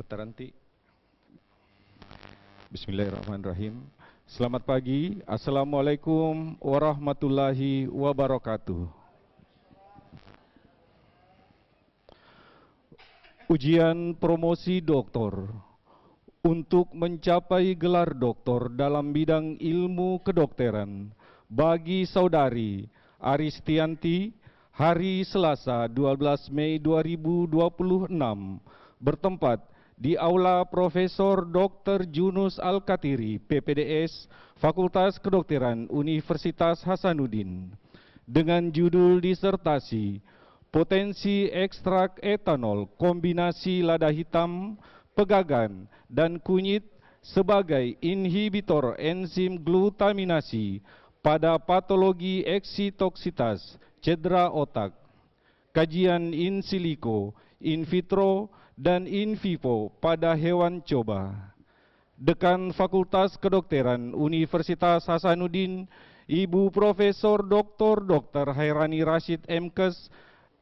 Dr. Anti. Bismillahirrahmanirrahim. Selamat pagi. Assalamualaikum warahmatullahi wabarakatuh. Ujian promosi doktor untuk mencapai gelar doktor dalam bidang ilmu kedokteran bagi saudari Aristianti hari Selasa 12 Mei 2026 bertempat di Aula Profesor Dr. Junus Al-Katiri, PPDS, Fakultas Kedokteran Universitas Hasanuddin, dengan judul disertasi Potensi ekstrak etanol kombinasi lada hitam, pegagan, dan kunyit sebagai inhibitor enzim glutaminasi pada patologi eksitoksitas cedera otak. Kajian in silico, in vitro, dan in vivo pada hewan coba. Dekan Fakultas Kedokteran Universitas Hasanuddin, Ibu Profesor Dr. Hairani Rashid MKes,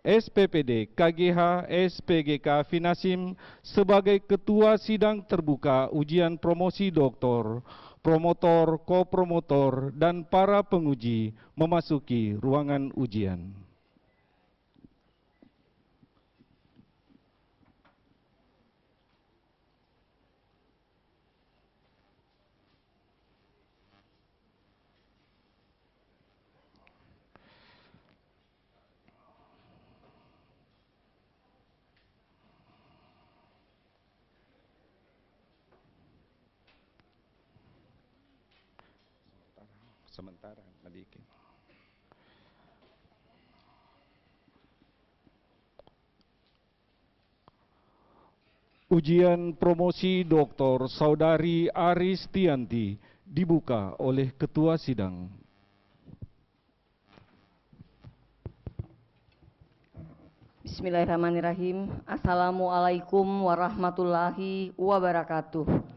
SPPD KGH SPGK Finasim sebagai Ketua Sidang Terbuka Ujian Promosi Doktor, promotor, kopromotor, dan para penguji memasuki ruangan ujian. Sementara sedikit. Ujian promosi Dr. Saudari Aristianti dibuka oleh Ketua Sidang. Bismillahirrahmanirrahim. Assalamualaikum warahmatullahi wabarakatuh.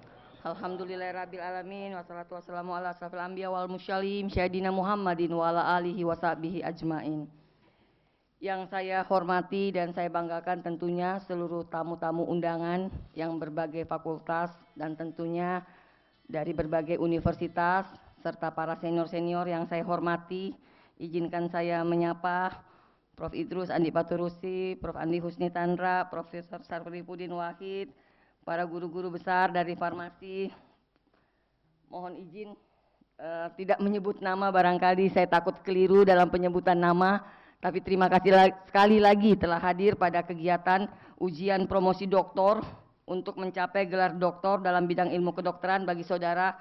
Alhamdulillahirrabbilalamin. Wassalatu wassalamu ala asrafil anbiya wal mursalin Sayyidina Muhammadin wa ala alihi wa sahbihi ajmain. Yang saya hormati dan saya banggakan tentunya seluruh tamu-tamu undangan yang berbagai fakultas dan tentunya dari berbagai universitas serta para senior-senior yang saya hormati. Izinkan saya menyapa Prof. Idrus Andi Paturusi, Prof. Andi Husni Tandra, Profesor Sarifudin Wahid, para guru-guru besar dari farmasi. Mohon izin tidak menyebut nama, barangkali saya takut keliru dalam penyebutan nama, tapi terima kasih sekali lagi telah hadir pada kegiatan ujian promosi doktor untuk mencapai gelar doktor dalam bidang ilmu kedokteran bagi saudara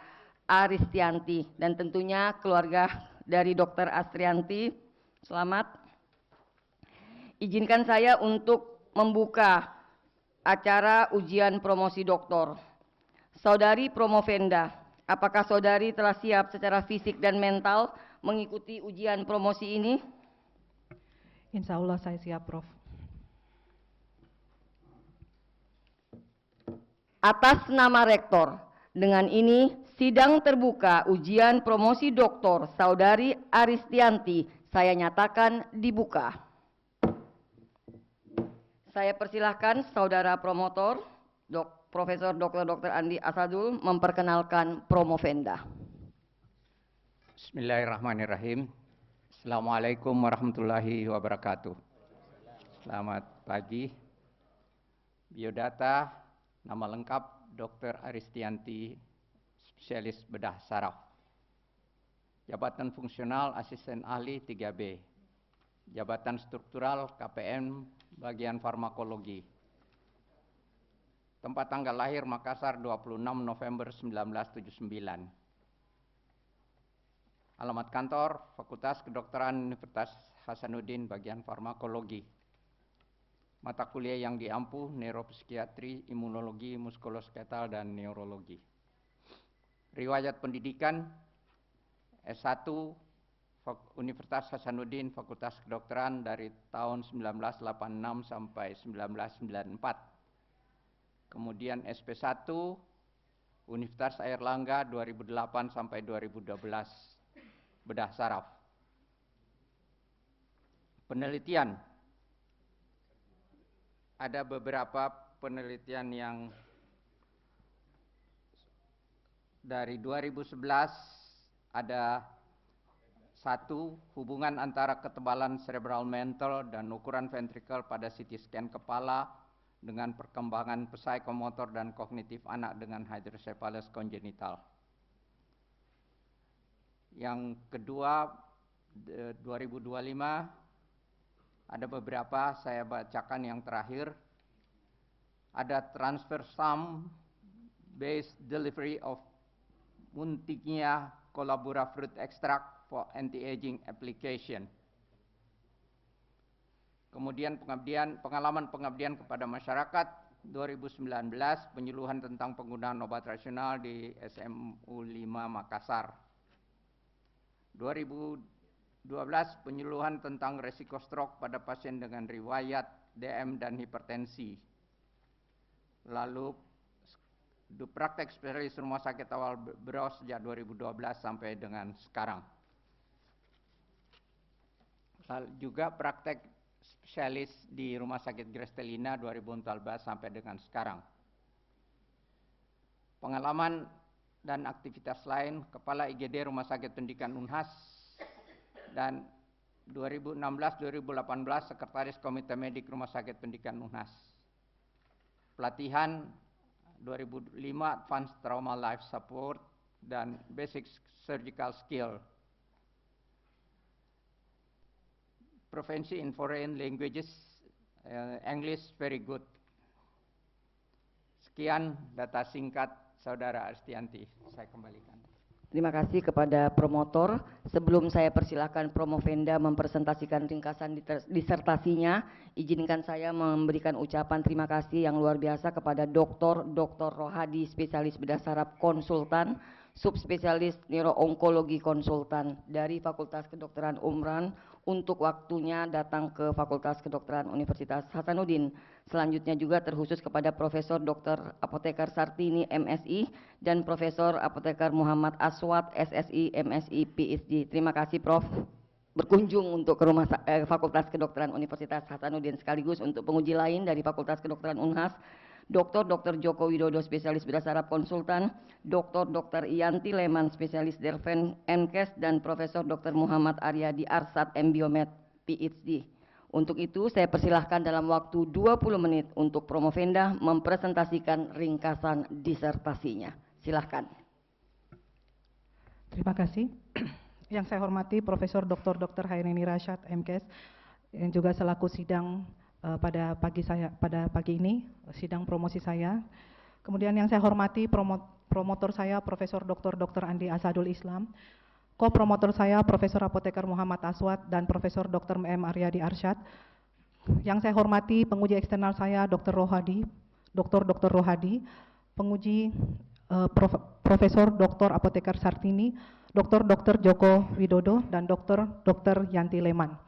Aristianti dan tentunya keluarga dari Dr. Astrianti. Selamat. Izinkan saya untuk membuka acara ujian promosi doktor. Saudari Promovenda, apakah saudari telah siap secara fisik dan mental mengikuti ujian promosi ini? Insya Allah saya siap, Prof. Atas nama Rektor, dengan ini sidang terbuka ujian promosi doktor Saudari Aristianti saya nyatakan dibuka. Saya persilahkan saudara promotor, Profesor Dr. Andi Asadul memperkenalkan Promovenda. Bismillahirrahmanirrahim. Assalamualaikum warahmatullahi wabarakatuh. Selamat pagi. Biodata, nama lengkap Dr. Aristianti, spesialis bedah saraf. Jabatan fungsional asisten ahli 3B. Jabatan struktural KPM bagian farmakologi. Tempat tanggal lahir Makassar 26 November 1979. Alamat kantor Fakultas Kedokteran Universitas Hasanuddin bagian farmakologi. Mata kuliah yang diampu neuropsikiatri, imunologi, muskuloskeletal, dan neurologi. Riwayat pendidikan S1 Universitas Hasanuddin Fakultas Kedokteran dari tahun 1986 sampai 1994. Kemudian SP1 Universitas Airlangga 2008 sampai 2012 bedah saraf. Penelitian, ada beberapa penelitian yang dari 2011 ada satu hubungan antara ketebalan cerebral mantle dan ukuran ventrikel pada CT scan kepala dengan perkembangan psikomotor dan kognitif anak dengan hydrocephalus congenital. Yang kedua, 2025 ada beberapa, saya bacakan yang terakhir. Ada transfer sum based delivery of Muntigia collabora fruit extract for anti-aging application. Kemudian pengalaman pengabdian kepada masyarakat 2019, penyuluhan tentang penggunaan obat rasional di SMU 5 Makassar. 2012, penyuluhan tentang resiko stroke pada pasien dengan riwayat DM dan hipertensi. Lalu praktek spesialis rumah sakit awal Bros sejak 2012 sampai dengan sekarang. Lalu juga praktek spesialis di Rumah Sakit Grestelina 2014 sampai dengan sekarang. Pengalaman dan aktivitas lain, Kepala IGD Rumah Sakit Pendidikan Unhas, dan 2016-2018 Sekretaris Komite Medik Rumah Sakit Pendidikan Unhas. Pelatihan 2005 Advanced Trauma Life Support dan Basic Surgical Skill. Proficiency in Foreign Languages, English very good. Sekian data singkat Saudara Aristianti, saya kembalikan. Terima kasih kepada promotor. Sebelum saya persilakan Promovenda mempresentasikan ringkasan disertasinya, izinkan saya memberikan ucapan terima kasih yang luar biasa kepada Dr. Rohadi, spesialis bedah saraf konsultan, subspesialis neuroonkologi konsultan dari Fakultas Kedokteran Umran untuk waktunya datang ke Fakultas Kedokteran Universitas Hasanuddin. Selanjutnya juga terkhusus kepada Profesor Dr. Apoteker Sartini MSI dan Profesor Apoteker Muhammad Aswad SSI MSI PhD. Terima kasih Prof berkunjung untuk ke Fakultas Kedokteran Universitas Hasanuddin, sekaligus untuk penguji lain dari Fakultas Kedokteran Unhas, Dr. Joko Widodo, spesialis bedah saraf konsultan, Dr. Iyanti Leman, spesialis Derven Enkes, dan Profesor Dr. Muhammad Aryadi Arsad MBiomed PhD. Untuk itu saya persilahkan dalam waktu 20 menit untuk Promovenda mempresentasikan ringkasan disertasinya. Silahkan. Terima kasih. Yang saya hormati Profesor Dr. Haireni Rashad MKes, yang juga selaku sidang pada pagi ini, sidang promosi saya. Kemudian yang saya hormati promotor saya Profesor Dr. Andi Asadul Islam, ko-promotor saya Profesor Apoteker Muhammad Aswad dan Profesor Dr. M. Aryadi Arsyad. Yang saya hormati penguji eksternal saya Dr. Rohadi, Dr. Rohadi, penguji Profesor Dr. Apoteker Sartini, Dr. Joko Widodo, dan Dr. Yanti Leman.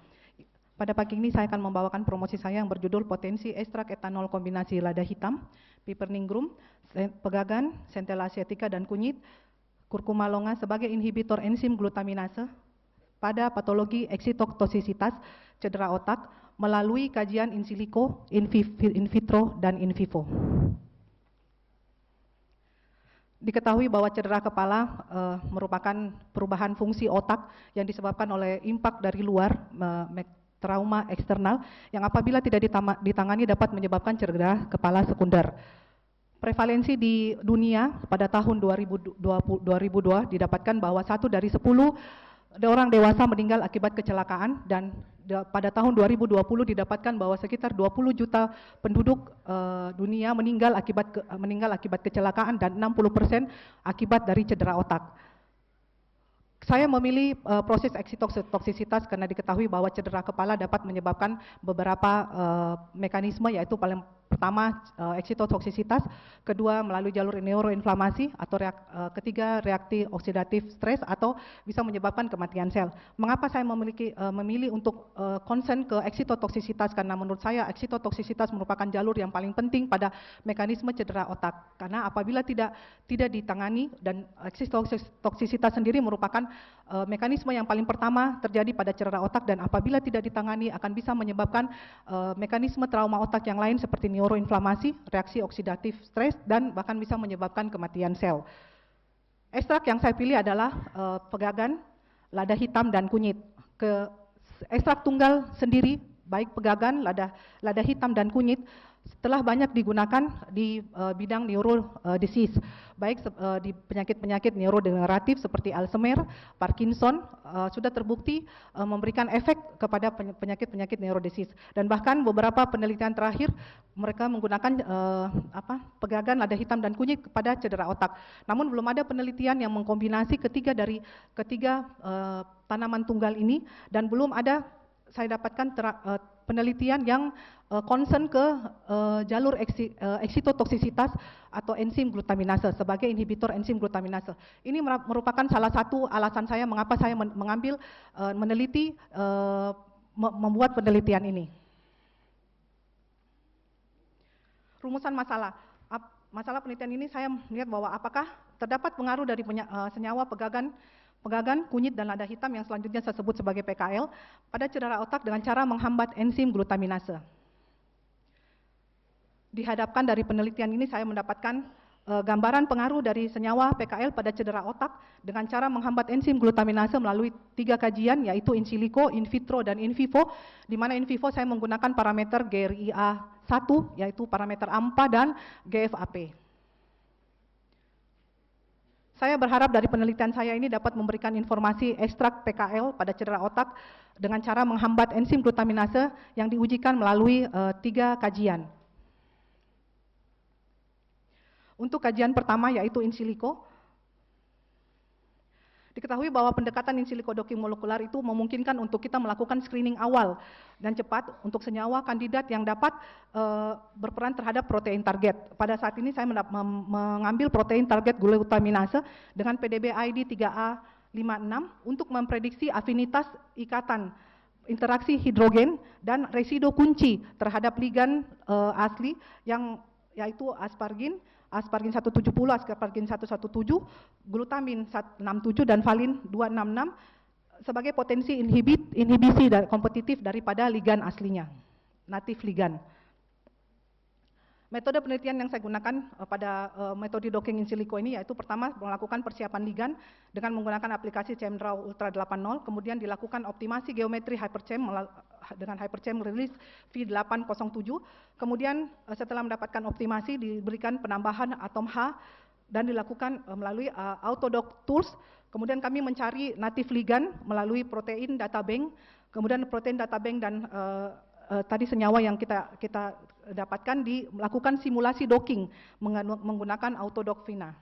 Pada pagi ini saya akan membawakan promosi saya yang berjudul Potensi Ekstrak Etanol Kombinasi Lada Hitam, Piperningrum, Pegagan, Centella asiatica, dan kunyit, kurkuma longa sebagai inhibitor enzim glutaminase pada patologi eksitotoksisitas cedera otak melalui kajian in silico, in vitro, dan in vivo. Diketahui bahwa cedera kepala merupakan perubahan fungsi otak yang disebabkan oleh impak dari luar, trauma eksternal, yang apabila tidak ditangani dapat menyebabkan cedera kepala sekunder. Prevalensi di dunia pada tahun 2002 didapatkan bahwa 1 dari 10 orang dewasa meninggal akibat kecelakaan, dan pada tahun 2020 didapatkan bahwa sekitar 20 juta penduduk dunia meninggal akibat kecelakaan dan 60% akibat dari cedera otak. Saya memilih proses eksitotoksisitas karena diketahui bahwa cedera kepala dapat menyebabkan beberapa mekanisme, yaitu paling pertama eksitotoksisitas, kedua melalui jalur neuroinflamasi, atau ketiga reaksi oksidatif stres, atau bisa menyebabkan kematian sel. Mengapa saya memilih untuk concern ke eksitotoksisitas? Karena menurut saya eksitotoksisitas merupakan jalur yang paling penting pada mekanisme cedera otak. Karena apabila tidak ditangani, dan eksitotoksisitas sendiri merupakan mekanisme yang paling pertama terjadi pada cedera otak, dan apabila tidak ditangani akan bisa menyebabkan mekanisme trauma otak yang lain seperti neuroinflamasi, reaksi oksidatif stres, dan bahkan bisa menyebabkan kematian sel. Ekstrak yang saya pilih adalah pegagan, lada hitam, dan kunyit. Ekstrak tunggal sendiri, baik pegagan, lada hitam, dan kunyit, telah banyak digunakan di bidang neuro disease, baik di penyakit-penyakit neurodegeneratif seperti Alzheimer, Parkinson, sudah terbukti memberikan efek kepada penyakit-penyakit neuro disease. Dan bahkan beberapa penelitian terakhir mereka menggunakan pegagan, lada hitam, dan kunyit kepada cedera otak. Namun belum ada penelitian yang mengkombinasi ketiga tanaman tunggal ini, dan belum ada saya dapatkan penelitian yang concern ke jalur eksitotoksisitas atau enzim glutaminase sebagai inhibitor enzim glutaminase. Ini merupakan salah satu alasan saya mengapa saya mengambil membuat penelitian ini. Rumusan masalah. Masalah penelitian ini saya melihat bahwa apakah terdapat pengaruh dari senyawa pegagan, kunyit, dan lada hitam yang selanjutnya saya sebut sebagai PKL pada cedera otak dengan cara menghambat enzim glutaminase. Dihadapkan dari penelitian ini saya mendapatkan gambaran pengaruh dari senyawa PKL pada cedera otak dengan cara menghambat enzim glutaminase melalui 3 kajian, yaitu in silico, in vitro, dan in vivo, di mana in vivo saya menggunakan parameter GRIA1, yaitu parameter AMPA dan GFAP. Saya berharap dari penelitian saya ini dapat memberikan informasi ekstrak PKL pada cedera otak dengan cara menghambat enzim glutaminase yang diujikan melalui 3 kajian. Untuk kajian pertama yaitu in silico, diketahui bahwa pendekatan in silico docking molekular itu memungkinkan untuk kita melakukan screening awal dan cepat untuk senyawa kandidat yang dapat berperan terhadap protein target. Pada saat ini saya mengambil protein target glutaminase dengan PDB ID 3A56 untuk memprediksi afinitas ikatan interaksi hidrogen dan residu kunci terhadap ligan asli yang yaitu aspargin 170, aspargin 117, glutamin 167, dan valin 266 sebagai potensi inhibisi kompetitif daripada ligan aslinya, natif ligan. Metode penelitian yang saya gunakan pada metode docking in silico ini yaitu pertama melakukan persiapan ligan dengan menggunakan aplikasi ChemDraw Ultra 80, kemudian dilakukan optimasi geometri hyperchem dengan hyperchem release V807, kemudian setelah mendapatkan optimasi diberikan penambahan atom H dan dilakukan melalui Autodock Tools, kemudian kami mencari native ligand melalui protein data bank, kemudian protein data bank dan tadi senyawa yang kita dapatkan melakukan simulasi docking menggunakan Autodock Vina.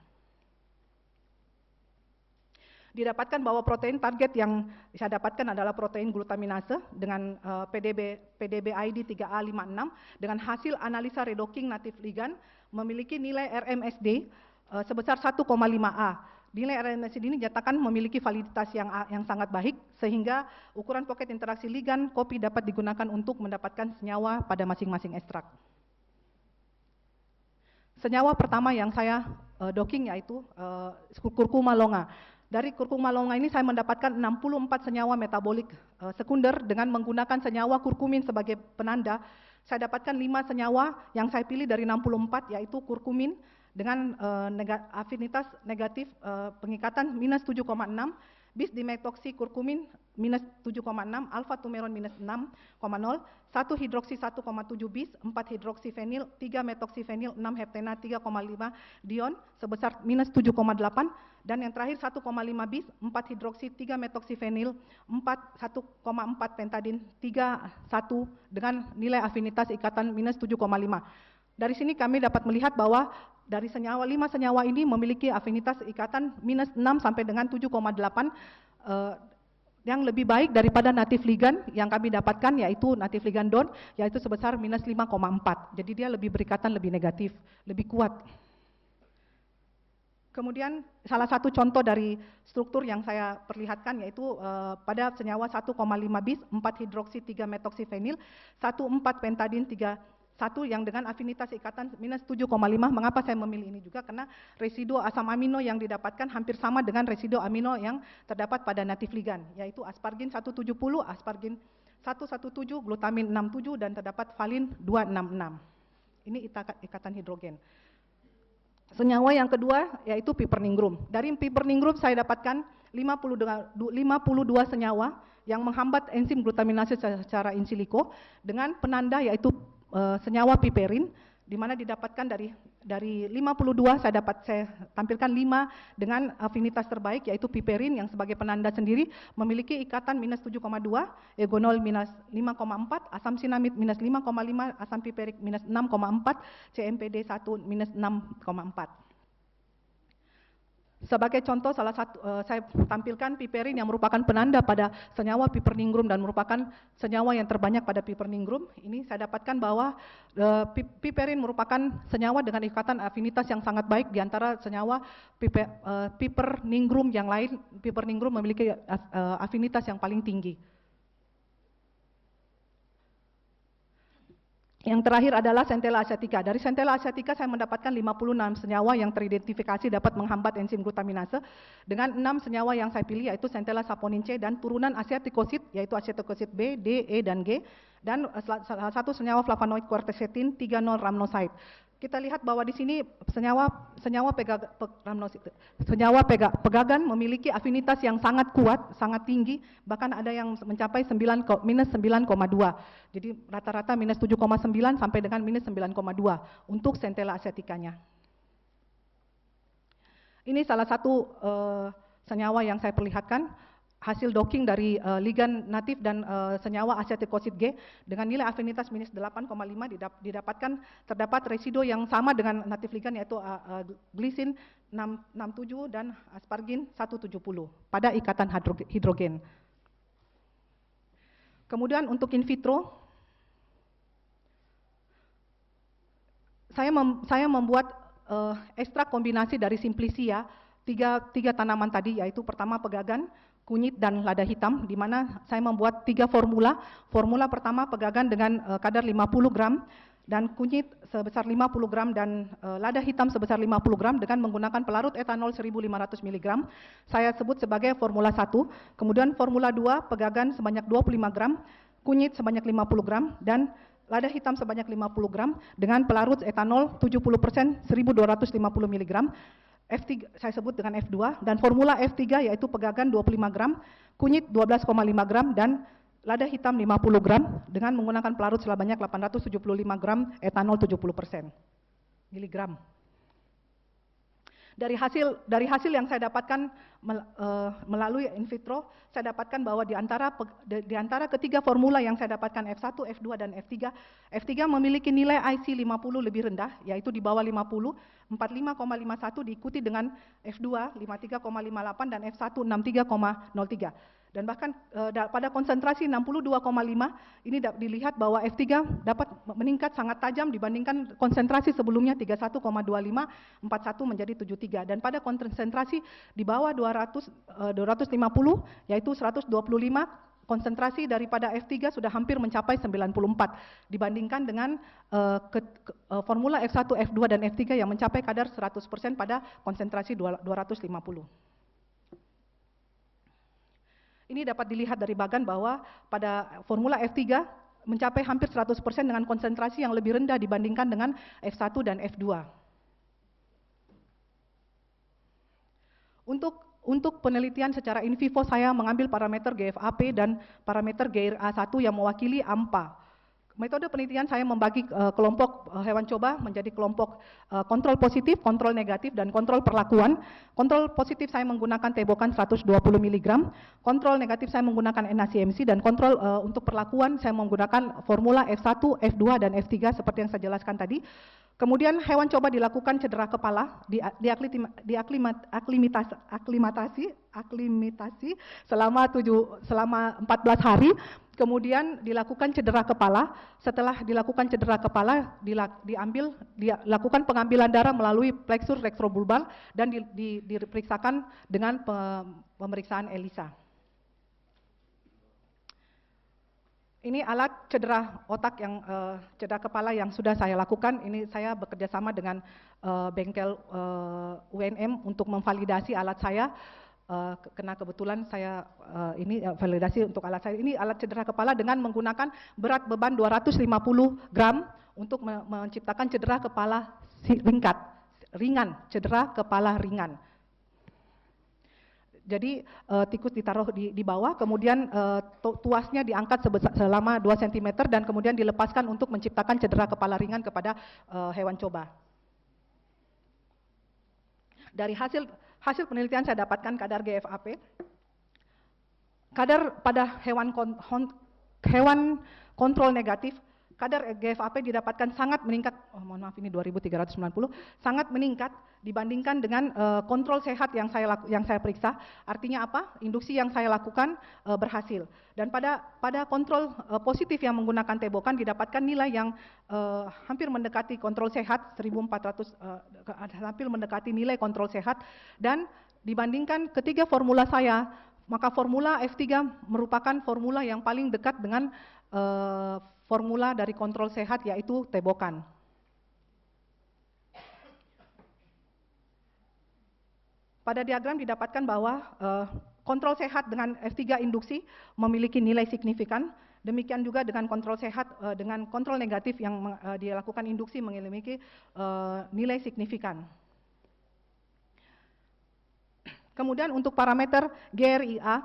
Didapatkan bahwa protein target yang saya dapatkan adalah protein glutaminase dengan PDB ID 3A56 dengan hasil analisa redocking native ligand memiliki nilai RMSD sebesar 1,5A. Nilai RMSD ini dinyatakan memiliki validitas yang sangat baik sehingga ukuran pocket interaksi ligan kopi dapat digunakan untuk mendapatkan senyawa pada masing-masing ekstrak. Senyawa pertama yang saya docking yaitu curcuma longa. Dari curcuma longa ini saya mendapatkan 64 senyawa metabolik sekunder dengan menggunakan senyawa kurkumin sebagai penanda. Saya dapatkan 5 senyawa yang saya pilih dari 64 yaitu kurkumin dengan afinitas negatif pengikatan minus 7,6, bis dimetoksikurkumin minus 7,6, alfa tumeron minus 6,0, 1 hidroksi 1,7 bis, 4 hidroksifenil, 3 metoksifenil, 6 heptena 3,5 dion sebesar minus 7,8, dan yang terakhir 1,5 bis, 4 hidroksi 3 metoksifenil, 1,4 pentadin 3,1 dengan nilai afinitas ikatan minus 7,5. Dari sini kami dapat melihat bahwa dari 5 senyawa ini memiliki afinitas ikatan minus 6 sampai dengan 7,8 yang lebih baik daripada native ligand yang kami dapatkan yaitu native ligand DON yaitu sebesar minus 5,4. Jadi dia lebih berikatan lebih negatif, lebih kuat. Kemudian salah satu contoh dari struktur yang saya perlihatkan yaitu pada senyawa 1,5 bis, 4 hidroksi 3 metoksifenil, 1,4 pentadin 3,1 yang dengan afinitas ikatan minus 7,5. Mengapa saya memilih ini juga? Karena residu asam amino yang didapatkan hampir sama dengan residu amino yang terdapat pada native ligand, yaitu aspargin 170, aspargin 117, glutamin 67, dan terdapat valin 266. Ini ikatan hidrogen. Senyawa yang kedua yaitu piperningrum. Dari piperningrum saya dapatkan 52 senyawa yang menghambat enzim glutaminase secara in silico dengan penanda yaitu senyawa piperin, di mana didapatkan dari 52 saya tampilkan 5 dengan afinitas terbaik yaitu piperin yang sebagai penanda sendiri memiliki ikatan minus 7,2, egonol minus 5,4, asam sinamid minus 5,5, asam piperik minus 6,4, CMPD 1 minus 6,4. Sebagai contoh salah satu saya tampilkan piperin yang merupakan penanda pada senyawa piperningrum dan merupakan senyawa yang terbanyak pada piperningrum. Ini saya dapatkan bahwa piperin merupakan senyawa dengan ikatan afinitas yang sangat baik di antara senyawa piperningrum yang lain. Piperningrum memiliki afinitas yang paling tinggi. Yang terakhir adalah Centella asiatica. Dari Centella asiatica saya mendapatkan 56 senyawa yang teridentifikasi dapat menghambat enzim glutaminase dengan 6 senyawa yang saya pilih yaitu Centella saponin C dan turunan asiatikosid yaitu asiatikosid B, D, E, dan G dan salah satu senyawa flavonoid quercetin 3,0 rhamnosid. Kita lihat bahwa di sini senyawa pegagan memiliki afinitas yang sangat kuat, sangat tinggi, bahkan ada yang mencapai minus 9,2. Jadi rata-rata minus 7,9 sampai dengan minus 9,2 untuk Centella asiaticanya. Ini salah satu senyawa yang saya perlihatkan, hasil docking dari ligan natif dan senyawa asiatikosid G dengan nilai afinitas minus 8,5 terdapat residu yang sama dengan natif ligan yaitu glisin 667 dan aspargin 170 pada ikatan hidrogen. Kemudian untuk in vitro, saya membuat ekstrak kombinasi dari Simplicia, tiga tanaman tadi yaitu pertama pegagan, kunyit dan lada hitam, di mana saya membuat 3 formula. Formula pertama pegagan dengan kadar 50 gram dan kunyit sebesar 50 gram dan lada hitam sebesar 50 gram dengan menggunakan pelarut etanol 1500 mg. Saya sebut sebagai formula 1. Kemudian formula 2 pegagan sebanyak 25 gram, kunyit sebanyak 50 gram dan lada hitam sebanyak 50 gram dengan pelarut etanol 70% 1250 mg. F3 saya sebut dengan F2 dan formula F3 yaitu pegagan 25 gram, kunyit 12,5 gram dan lada hitam 50 gram dengan menggunakan pelarut sebanyak 875 gram etanol 70% miligram. Dari hasil yang saya dapatkan melalui in vitro, saya dapatkan bahwa di antara ketiga formula yang saya dapatkan F1, F2 dan F3 memiliki nilai IC 50 lebih rendah, yaitu di bawah 50, 45,51 diikuti dengan F2 53,58 dan F1 63,03. Dan bahkan pada konsentrasi 62,5 ini dilihat bahwa F3 dapat meningkat sangat tajam dibandingkan konsentrasi sebelumnya 31,25, 41 menjadi 73. Dan pada konsentrasi di bawah 250 yaitu 125, konsentrasi daripada F3 sudah hampir mencapai 94 dibandingkan dengan formula F1, F2 dan F3 yang mencapai kadar 100% pada konsentrasi 250. Ini dapat dilihat dari bagan bahwa pada formula F3 mencapai hampir 100% dengan konsentrasi yang lebih rendah dibandingkan dengan F1 dan F2. Untuk penelitian secara in vivo saya mengambil parameter GFAP dan parameter GRA1 yang mewakili AMPA. Metode penelitian saya membagi kelompok hewan coba menjadi kelompok kontrol positif, kontrol negatif, dan kontrol perlakuan. Kontrol positif saya menggunakan tebokan 120 mg, kontrol negatif saya menggunakan NaCMC, dan kontrol untuk perlakuan saya menggunakan formula F1, F2, dan F3 seperti yang saya jelaskan tadi. Kemudian hewan coba dilakukan cedera kepala, aklimatasi selama 14 hari. Kemudian dilakukan cedera kepala. Setelah dilakukan cedera kepala, dilakukan pengambilan darah melalui plexus retrobulbar dan diperiksakan dengan pemeriksaan ELISA. Ini alat cedera otak yang cedera kepala yang sudah saya lakukan. Ini saya bekerja sama dengan bengkel UNM untuk memvalidasi alat saya. Karena kebetulan saya ini validasi untuk alat saya. Ini alat cedera kepala dengan menggunakan berat beban 250 gram untuk menciptakan cedera kepala singkat ringan, cedera kepala ringan. Jadi tikus ditaruh di bawah, kemudian tuasnya diangkat selama 2 cm dan kemudian dilepaskan untuk menciptakan cedera kepala ringan kepada hewan coba. Dari hasil penelitian saya dapatkan kadar GFAP, kadar pada hewan kontrol negatif, kadar GFAP didapatkan sangat meningkat, mohon maaf ini 2390, sangat meningkat dibandingkan dengan kontrol sehat yang saya periksa. Artinya apa? Induksi yang saya lakukan berhasil. Dan pada kontrol positif yang menggunakan tebokan didapatkan nilai yang hampir mendekati kontrol sehat, 1400, hampir mendekati nilai kontrol sehat, dan dibandingkan ketiga formula saya, maka formula F3 merupakan formula yang paling dekat dengan formula dari kontrol sehat, yaitu tebokan. Pada diagram didapatkan bahwa kontrol sehat dengan F3 induksi memiliki nilai signifikan, demikian juga dengan kontrol sehat dengan kontrol negatif yang dilakukan induksi memiliki nilai signifikan. Kemudian untuk parameter GRIA,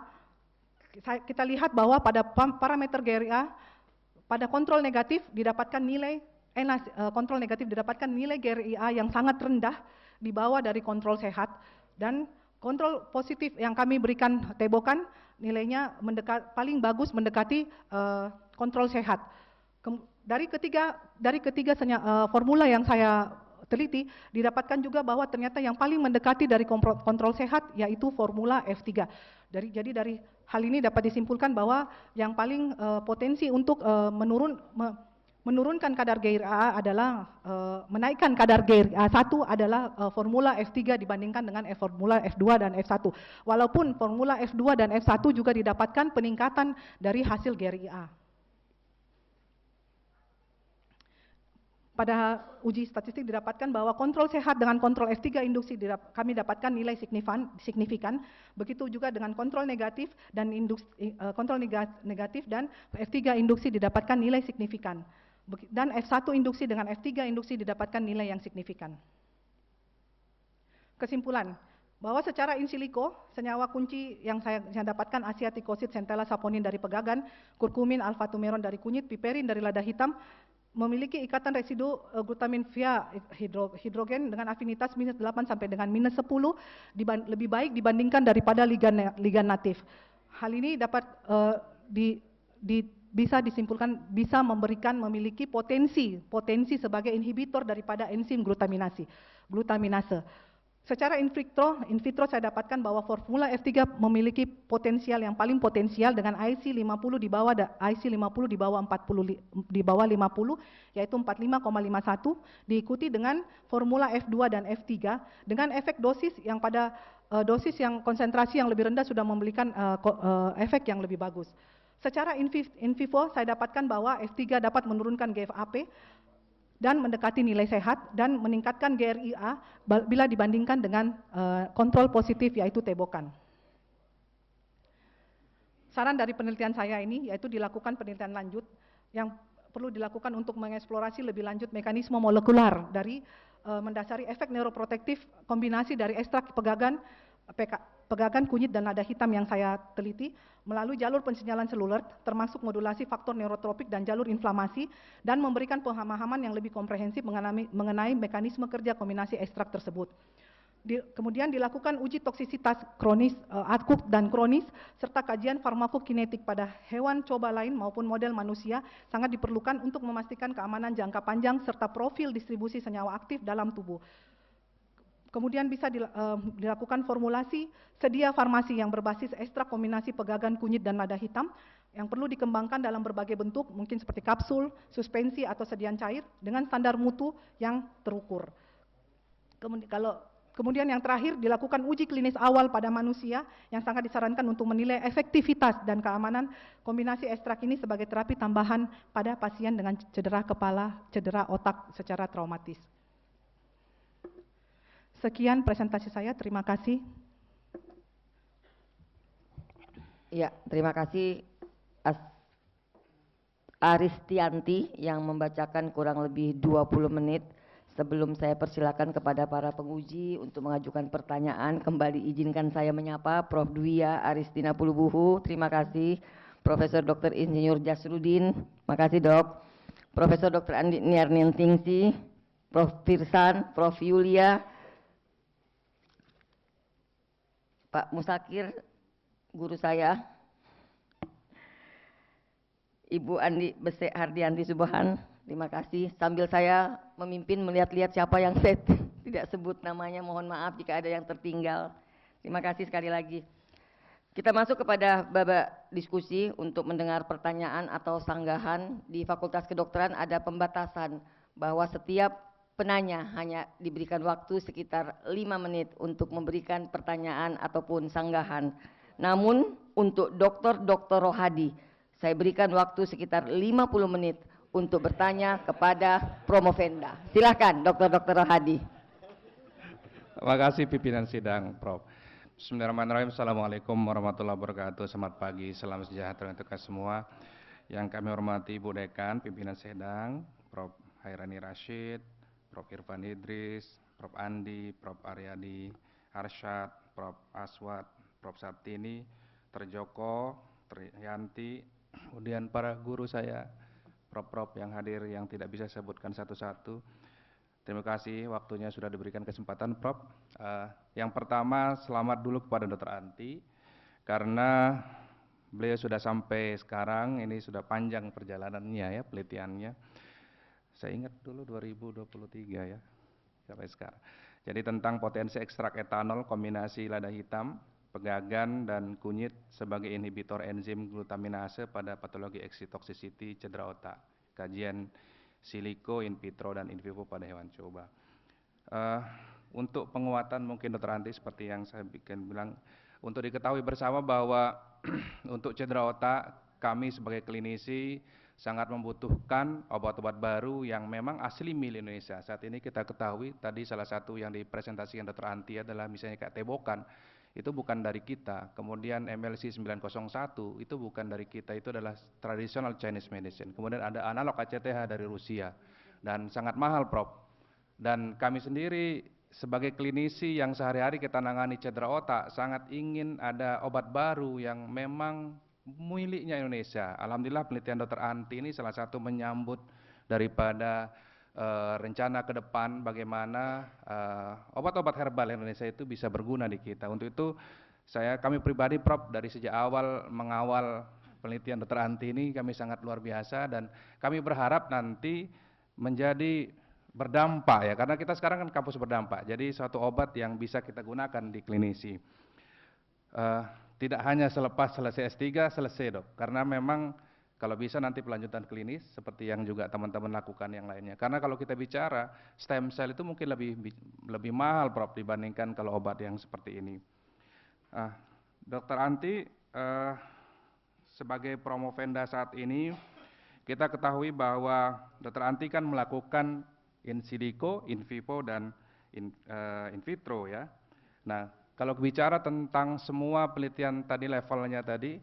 kita lihat bahwa pada parameter GRIA, pada kontrol negatif didapatkan nilai GRIA yang sangat rendah di bawah dari kontrol sehat, dan kontrol positif yang kami berikan tebokan nilainya paling bagus mendekati kontrol sehat. Dari ketiga formula yang saya teliti didapatkan juga bahwa ternyata yang paling mendekati dari kontrol sehat yaitu formula F3. Jadi dari hal ini dapat disimpulkan bahwa yang paling potensi untuk menurunkan kadar GRIA adalah menaikkan kadar GRIA 1 adalah formula F3 dibandingkan dengan formula F2 dan F1. Walaupun formula F2 dan F1 juga didapatkan peningkatan dari hasil GRIA. Pada uji statistik didapatkan bahwa kontrol sehat dengan kontrol F3 induksi kami dapatkan nilai signifikan, begitu juga dengan kontrol negatif dan negatif dan F3 induksi didapatkan nilai signifikan. Dan F1 induksi dengan F3 induksi didapatkan nilai yang signifikan. Kesimpulan, bahwa secara in silico, senyawa kunci yang saya dapatkan asiatikosid, centella saponin dari pegagan, kurkumin, alfa-tumeron dari kunyit, piperin dari lada hitam, memiliki ikatan residu glutamin via hidrogen dengan afinitas -8 sampai dengan -10 lebih baik dibandingkan daripada ligan natif. Hal ini dapat bisa disimpulkan bisa memiliki potensi sebagai inhibitor daripada enzim glutaminase. Secara in vitro saya dapatkan bahwa formula F3 memiliki potensial yang paling potensial dengan IC 50 di bawah 50 yaitu 45,51, diikuti dengan formula F2 dan F3 dengan efek dosis yang pada dosis yang konsentrasi yang lebih rendah sudah memberikan efek yang lebih bagus. Secara in vivo saya dapatkan bahwa F3 dapat menurunkan GFAP dan mendekati nilai sehat dan meningkatkan GRIA bila dibandingkan dengan kontrol positif yaitu tebokan. Saran dari penelitian saya ini yaitu dilakukan penelitian lanjut yang perlu dilakukan untuk mengeksplorasi lebih lanjut mekanisme molekular dari mendasari efek neuroprotektif kombinasi dari ekstrak pegagan, kunyit dan lada hitam yang saya teliti melalui jalur pensinyalan seluler termasuk modulasi faktor neurotropik dan jalur inflamasi dan memberikan pemahaman yang lebih komprehensif mengenai mekanisme kerja kombinasi ekstrak tersebut. Kemudian dilakukan uji toksisitas kronis, akut dan kronis serta kajian farmakokinetik pada hewan coba lain maupun model manusia sangat diperlukan untuk memastikan keamanan jangka panjang serta profil distribusi senyawa aktif dalam tubuh. Kemudian bisa dilakukan formulasi sedia farmasi yang berbasis ekstrak kombinasi pegagan, kunyit, dan lada hitam yang perlu dikembangkan dalam berbagai bentuk, mungkin seperti kapsul, suspensi, atau sediaan cair dengan standar mutu yang terukur. Kemudian yang terakhir dilakukan uji klinis awal pada manusia yang sangat disarankan untuk menilai efektivitas dan keamanan kombinasi ekstrak ini sebagai terapi tambahan pada pasien dengan cedera kepala, cedera otak secara traumatis. Sekian presentasi saya, terima kasih. Ya, terima kasih Aristianti yang membacakan kurang lebih 20 menit. Sebelum saya persilakan kepada para penguji untuk mengajukan pertanyaan, kembali izinkan saya menyapa Prof. Dwiya Aristina Pulubuhu. Terima kasih. Profesor Dr. Insinyur Jasrudin. Makasih Dok. Profesor Dr. Andi Niarningsi, Prof. Firsan, Prof. Yulia, Pak Musakir, guru saya, Ibu Andi Besek Hardianti Subahan, terima kasih. Sambil saya memimpin melihat-lihat siapa yang saya tidak sebut namanya, mohon maaf jika ada yang tertinggal. Terima kasih sekali lagi. Kita masuk kepada babak diskusi untuk mendengar pertanyaan atau sanggahan. Di Fakultas Kedokteran ada pembatasan bahwa setiap penanya hanya diberikan waktu sekitar 5 menit untuk memberikan pertanyaan ataupun sanggahan. Namun untuk Dr. Rohadi, saya berikan waktu sekitar 50 menit untuk bertanya kepada Promovenda. Silakan Dr. Rohadi. Terima kasih pimpinan sidang, Prof. Bismillahirrahmanirrahim. Assalamualaikum warahmatullahi wabarakatuh. Selamat pagi, salam sejahtera untuk kita semua. Yang kami hormati Ibu Dekan, pimpinan sidang, Prof. Hairani Rashid, Prof. Irfan Idris, Prof. Andi, Prof. Aryadi Arsyad, Prof. Aswad, Prof. Sartini, Terjoko, Triyanti, kemudian para guru saya, Prof. yang hadir yang tidak bisa saya sebutkan satu-satu. Terima kasih waktunya sudah diberikan kesempatan, Prof. Yang pertama, selamat dulu kepada Dr. Anti, karena beliau sudah sampai sekarang, ini sudah panjang perjalanannya ya, penelitiannya. Saya ingat dulu 2023 ya, sampai sekarang. Jadi tentang potensi ekstrak etanol kombinasi lada hitam, pegagan, dan kunyit sebagai inhibitor enzim glutaminase pada patologi eksitoksisiti cedera otak. Kajian siliko in vitro dan in vivo pada hewan coba. Untuk penguatan mungkin Dr. Anti seperti yang saya bilang, untuk diketahui bersama bahwa untuk cedera otak kami sebagai klinisi sangat membutuhkan obat-obat baru yang memang asli milik Indonesia. Saat ini kita ketahui tadi salah satu yang dipresentasikan Dr. Anti adalah misalnya kayak Tebokan, itu bukan dari kita. Kemudian MLC 901 itu bukan dari kita, itu adalah traditional Chinese medicine. Kemudian ada analog ACTH dari Rusia dan sangat mahal, Prof. Dan kami sendiri sebagai klinisi yang sehari-hari kita nangani cedera otak sangat ingin ada obat baru yang memang miliknya Indonesia. Alhamdulillah penelitian Dr. Anti ini salah satu menyambut daripada rencana ke depan bagaimana obat-obat herbal Indonesia itu bisa berguna di kita. Untuk itu kami pribadi, Prof, dari sejak awal mengawal penelitian Dr. Anti ini kami sangat luar biasa, dan kami berharap nanti menjadi berdampak ya, karena kita sekarang kan kampus berdampak. Jadi suatu obat yang bisa kita gunakan di klinisi. Tidak hanya selepas selesai S3 selesai, Dok, karena memang kalau bisa nanti pelanjutan klinis seperti yang juga teman-teman lakukan yang lainnya. Karena kalau kita bicara stem cell itu mungkin lebih mahal, Prof, dibandingkan kalau obat yang seperti ini. Dr. Anti sebagai Promovenda saat ini kita ketahui bahwa Dr. Anti kan melakukan in silico, in vivo, dan in vitro ya. Nah, kalau bicara tentang semua penelitian tadi levelnya tadi,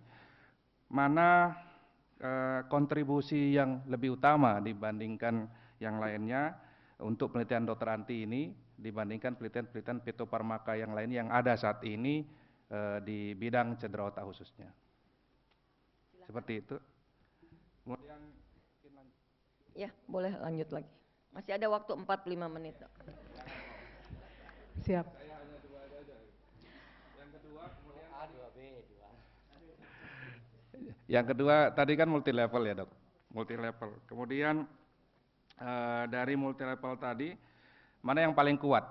mana kontribusi yang lebih utama dibandingkan yang lainnya untuk penelitian Dr. Anti ini dibandingkan penelitian-penelitian fitofarmaka yang lain yang ada saat ini di bidang cedera otak khususnya. Seperti itu. Kemudian Ya, boleh lanjut lagi. Masih ada waktu 45 menit. Dok. Siap. Yang kedua tadi kan multi level ya, Dok, multi level. Kemudian dari multi level tadi mana yang paling kuat?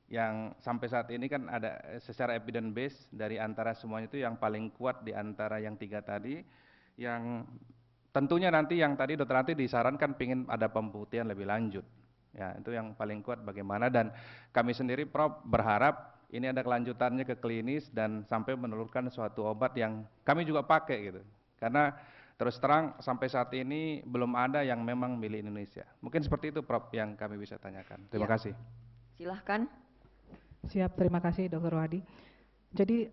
Yang sampai saat ini kan ada secara evidence base dari antara semuanya itu yang paling kuat di antara yang 3 tadi, yang tentunya nanti yang tadi Dr. Anti disarankan pingin ada pembuktian lebih lanjut. Ya, itu yang paling kuat bagaimana, dan kami sendiri, Prof, berharap ini ada kelanjutannya ke klinis dan sampai menelurkan suatu obat yang kami juga pakai gitu. Karena terus terang sampai saat ini belum ada yang memang milik Indonesia. Mungkin seperti itu, Prof, yang kami bisa tanyakan. Terima kasih. Silahkan. Siap, terima kasih Dr. Wadi. Jadi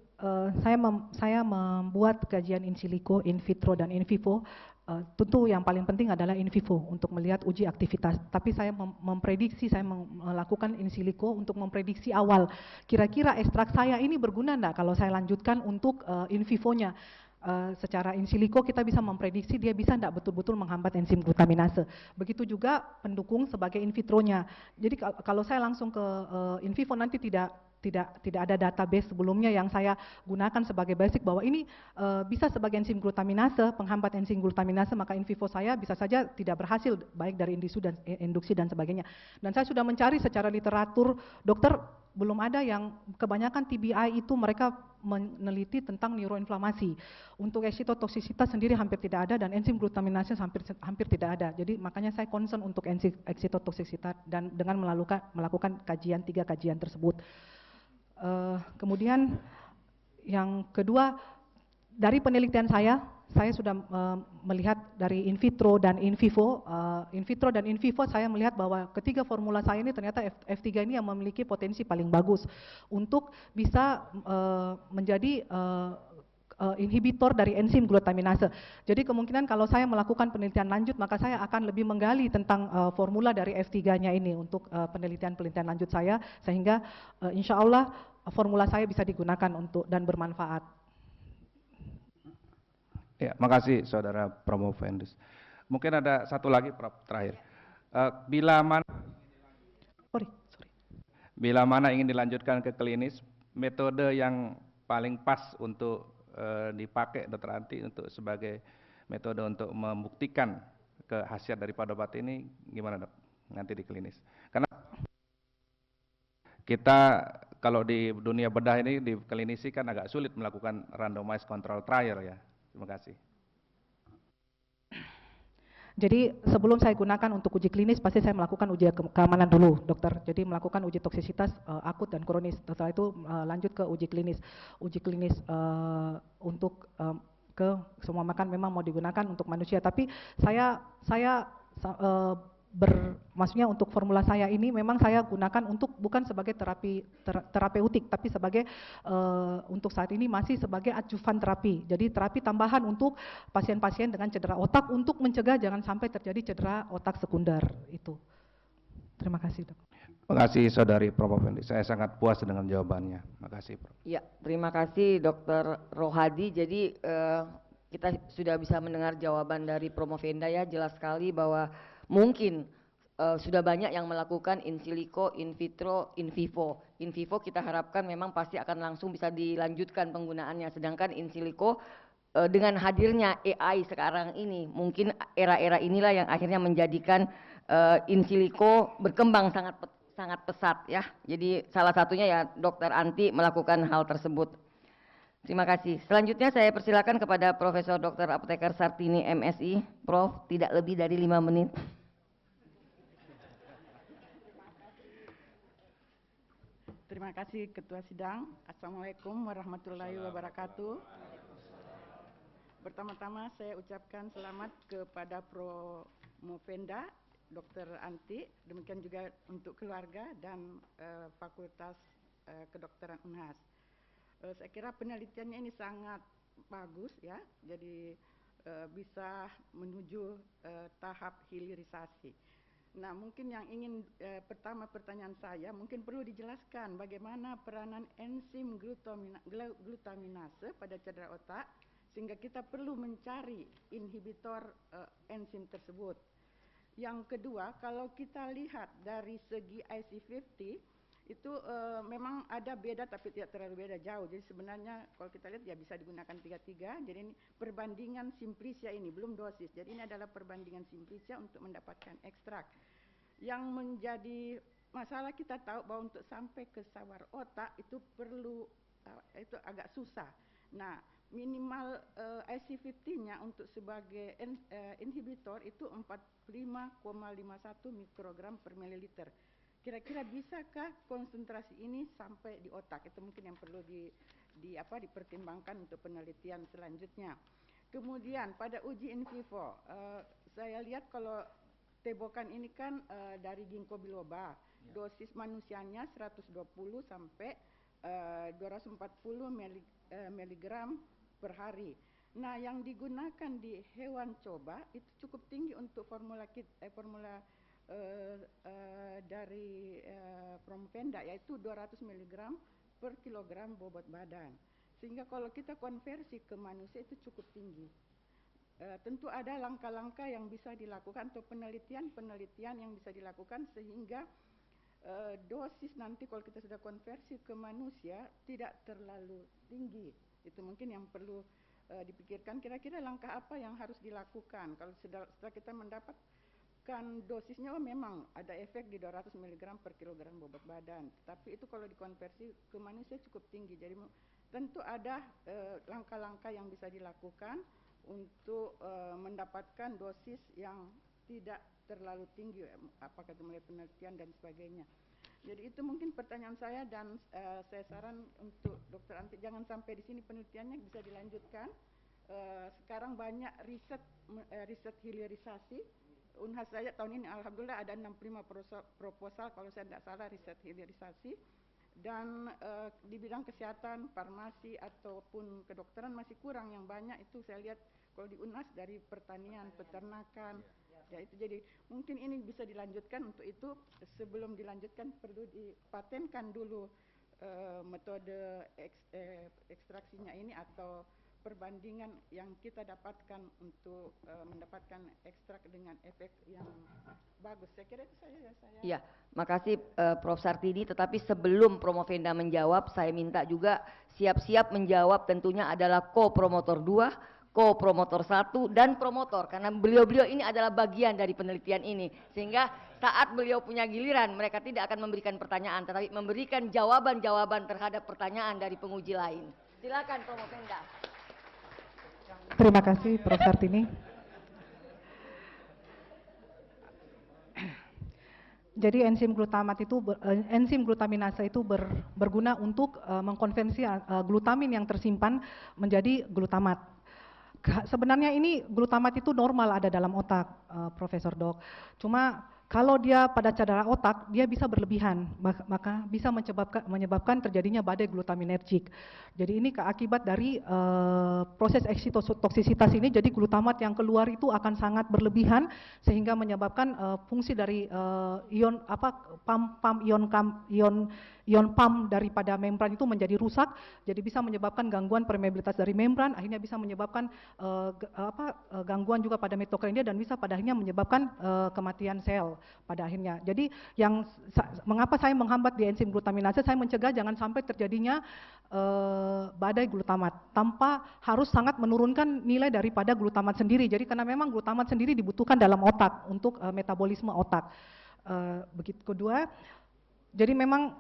saya membuat kajian in silico, in vitro dan in vivo. Tentu yang paling penting adalah in vivo untuk melihat uji aktivitas. Tapi saya memprediksi, saya melakukan in silico untuk memprediksi awal. Kira-kira ekstrak saya ini berguna enggak kalau saya lanjutkan untuk in vivonya. Secara in silico kita bisa memprediksi dia bisa enggak betul-betul menghambat enzim glutaminase. Begitu juga pendukung sebagai in vitronya. Jadi kalau saya langsung ke in vivo nanti tidak ada database sebelumnya yang saya gunakan sebagai basic bahwa ini bisa sebagai enzim glutaminase, penghambat enzim glutaminase, maka in vivo saya bisa saja tidak berhasil baik dari induksi dan sebagainya. Dan saya sudah mencari secara literatur dokter, belum ada yang kebanyakan TBI itu mereka meneliti tentang neuroinflamasi. Untuk eksitotoksisitas sendiri hampir tidak ada dan enzim glutaminase hampir tidak ada. Jadi makanya saya concern untuk eksitotoksisitas dan dengan melakukan kajian 3 kajian tersebut. Kemudian yang kedua, dari penelitian saya sudah melihat dari in vitro dan in vivo. In vitro dan in vivo saya melihat bahwa ketiga formula saya ini ternyata F3 ini yang memiliki potensi paling bagus untuk bisa menjadi inhibitor dari enzim glutaminase. Jadi kemungkinan kalau saya melakukan penelitian lanjut maka saya akan lebih menggali tentang formula dari F3-nya ini untuk penelitian lanjut saya, sehingga insya Allah formula saya bisa digunakan untuk dan bermanfaat. Ya, makasih Saudara Prof. Fendus. Mungkin ada satu lagi Prof. terakhir. Bila mana ingin dilanjutkan ke klinis, metode yang paling pas untuk dipakai Dr. Anti untuk sebagai metode untuk membuktikan khasiat daripada obat ini gimana Dok? Nanti di klinis. Karena kita kalau di dunia bedah ini di klinisi kan agak sulit melakukan randomized control trial ya. Terima kasih. Jadi sebelum saya gunakan untuk uji klinis pasti saya melakukan uji keamanan dulu dokter. Jadi melakukan uji toksisitas akut dan kronis. Setelah itu lanjut ke uji klinis. Uji klinis untuk ke semua makan memang mau digunakan untuk manusia. Tapi saya maksudnya untuk formula saya ini memang saya gunakan untuk bukan sebagai terapeutik tapi sebagai untuk saat ini masih sebagai adjuvan terapi. Jadi terapi tambahan untuk pasien-pasien dengan cedera otak untuk mencegah jangan sampai terjadi cedera otak sekunder itu. Terima kasih Dok. Terima kasih Saudari Prof. Fendi. Saya sangat puas dengan jawabannya. Terima kasih Prof. Ya, terima kasih Dr. Rohadi. Jadi kita sudah bisa mendengar jawaban dari Prof. Venda ya, jelas sekali bahwa mungkin sudah banyak yang melakukan in silico, in vitro, in vivo. In vivo kita harapkan memang pasti akan langsung bisa dilanjutkan penggunaannya. Sedangkan in silico dengan hadirnya AI sekarang ini, mungkin era-era inilah yang akhirnya menjadikan in silico berkembang sangat pesat ya. Jadi salah satunya ya Dr. Anti melakukan hal tersebut. Terima kasih. Selanjutnya saya persilakan kepada Profesor Dr. Apoteker Sartini MSI. Prof, tidak lebih dari 5 menit. Terima kasih Ketua Sidang. Assalamualaikum warahmatullahi wabarakatuh. Pertama-tama saya ucapkan selamat kepada Prof. Venda, Dr. Anti, demikian juga untuk keluarga dan Fakultas Kedokteran Unhas. Saya kira penelitiannya ini sangat bagus ya, jadi bisa menuju tahap hilirisasi. Nah, mungkin yang ingin pertama pertanyaan saya mungkin perlu dijelaskan bagaimana peranan enzim glutaminase pada cedera otak sehingga kita perlu mencari inhibitor enzim tersebut. Yang kedua, kalau kita lihat dari segi IC50 itu memang ada beda tapi tidak terlalu beda jauh. Jadi sebenarnya kalau kita lihat ya bisa digunakan 3-3. Jadi ini perbandingan simplicia ini belum dosis. Jadi ini adalah perbandingan simplicia untuk mendapatkan ekstrak. Yang menjadi masalah kita tahu bahwa untuk sampai ke sawar otak itu perlu itu agak susah. Nah, minimal IC50-nya untuk sebagai inhibitor itu 45,51 mikrogram per mililiter. Kira-kira bisakah konsentrasi ini sampai di otak? Itu mungkin yang perlu dipertimbangkan untuk penelitian selanjutnya. Kemudian pada uji in vivo, saya lihat kalau tebokan ini kan dari ginkgo biloba, dosis manusianya 120 sampai 240 miligram per hari. Nah, yang digunakan di hewan coba itu cukup tinggi untuk formula dari Promopenda, yaitu 200 miligram per kilogram bobot badan. Sehingga kalau kita konversi ke manusia itu cukup tinggi. Tentu ada langkah-langkah yang bisa dilakukan atau penelitian yang bisa dilakukan sehingga dosis nanti kalau kita sudah konversi ke manusia tidak terlalu tinggi. Itu mungkin yang perlu dipikirkan, kira-kira langkah apa yang harus dilakukan kalau setelah kita mendapatkan dosisnya. Memang ada efek di 200 mg per kilogram bobot badan, tapi itu kalau dikonversi ke manusia cukup tinggi. Jadi tentu ada langkah-langkah yang bisa dilakukan untuk mendapatkan dosis yang tidak terlalu tinggi, apakah itu melalui penelitian dan sebagainya. Jadi itu mungkin pertanyaan saya, dan saya saran untuk Dr. Anti jangan sampai di sini penelitiannya, bisa dilanjutkan. Sekarang banyak riset hilirisasi. Unhas saya tahun ini alhamdulillah ada 65 proposal kalau saya tidak salah riset hilirisasi. Dan di bidang kesehatan, farmasi ataupun kedokteran masih kurang, yang banyak itu saya lihat kalau di UNAS dari pertanian, peternakan. Ya itu, jadi mungkin ini bisa dilanjutkan. Untuk itu sebelum dilanjutkan perlu dipatenkan dulu metode ekstraksinya ini atau perbandingan yang kita dapatkan untuk mendapatkan ekstrak dengan efek yang bagus. Saya kira itu saja ya saya. Ya, makasih Prof. Sartini. Tetapi sebelum Promopenda menjawab, saya minta juga siap-siap menjawab tentunya adalah co-promotor 2, co-promotor 1, dan promotor. Karena beliau-beliau ini adalah bagian dari penelitian ini. Sehingga saat beliau punya giliran, mereka tidak akan memberikan pertanyaan, tetapi memberikan jawaban-jawaban terhadap pertanyaan dari penguji lain. Silakan Promopenda. Terima kasih Prof. Sartini. Jadi enzim glutaminase itu berguna untuk mengkonversi glutamin yang tersimpan menjadi glutamat. Sebenarnya ini glutamat itu normal ada dalam otak, Profesor Dok. Cuma kalau dia pada cedera otak, dia bisa berlebihan, maka bisa menyebabkan terjadinya badai glutaminergik. Jadi ini akibat dari proses eksitotoksisitas ini, jadi glutamat yang keluar itu akan sangat berlebihan sehingga menyebabkan fungsi dari ion pump daripada membran itu menjadi rusak, jadi bisa menyebabkan gangguan permeabilitas dari membran, akhirnya bisa menyebabkan gangguan juga pada mitokondria dan bisa pada akhirnya menyebabkan kematian sel pada akhirnya. Jadi mengapa saya menghambat di enzim glutaminase, saya mencegah jangan sampai terjadinya badai glutamat tanpa harus sangat menurunkan nilai daripada glutamat sendiri. Jadi karena memang glutamat sendiri dibutuhkan dalam otak untuk metabolisme otak. Begitu kedua, jadi memang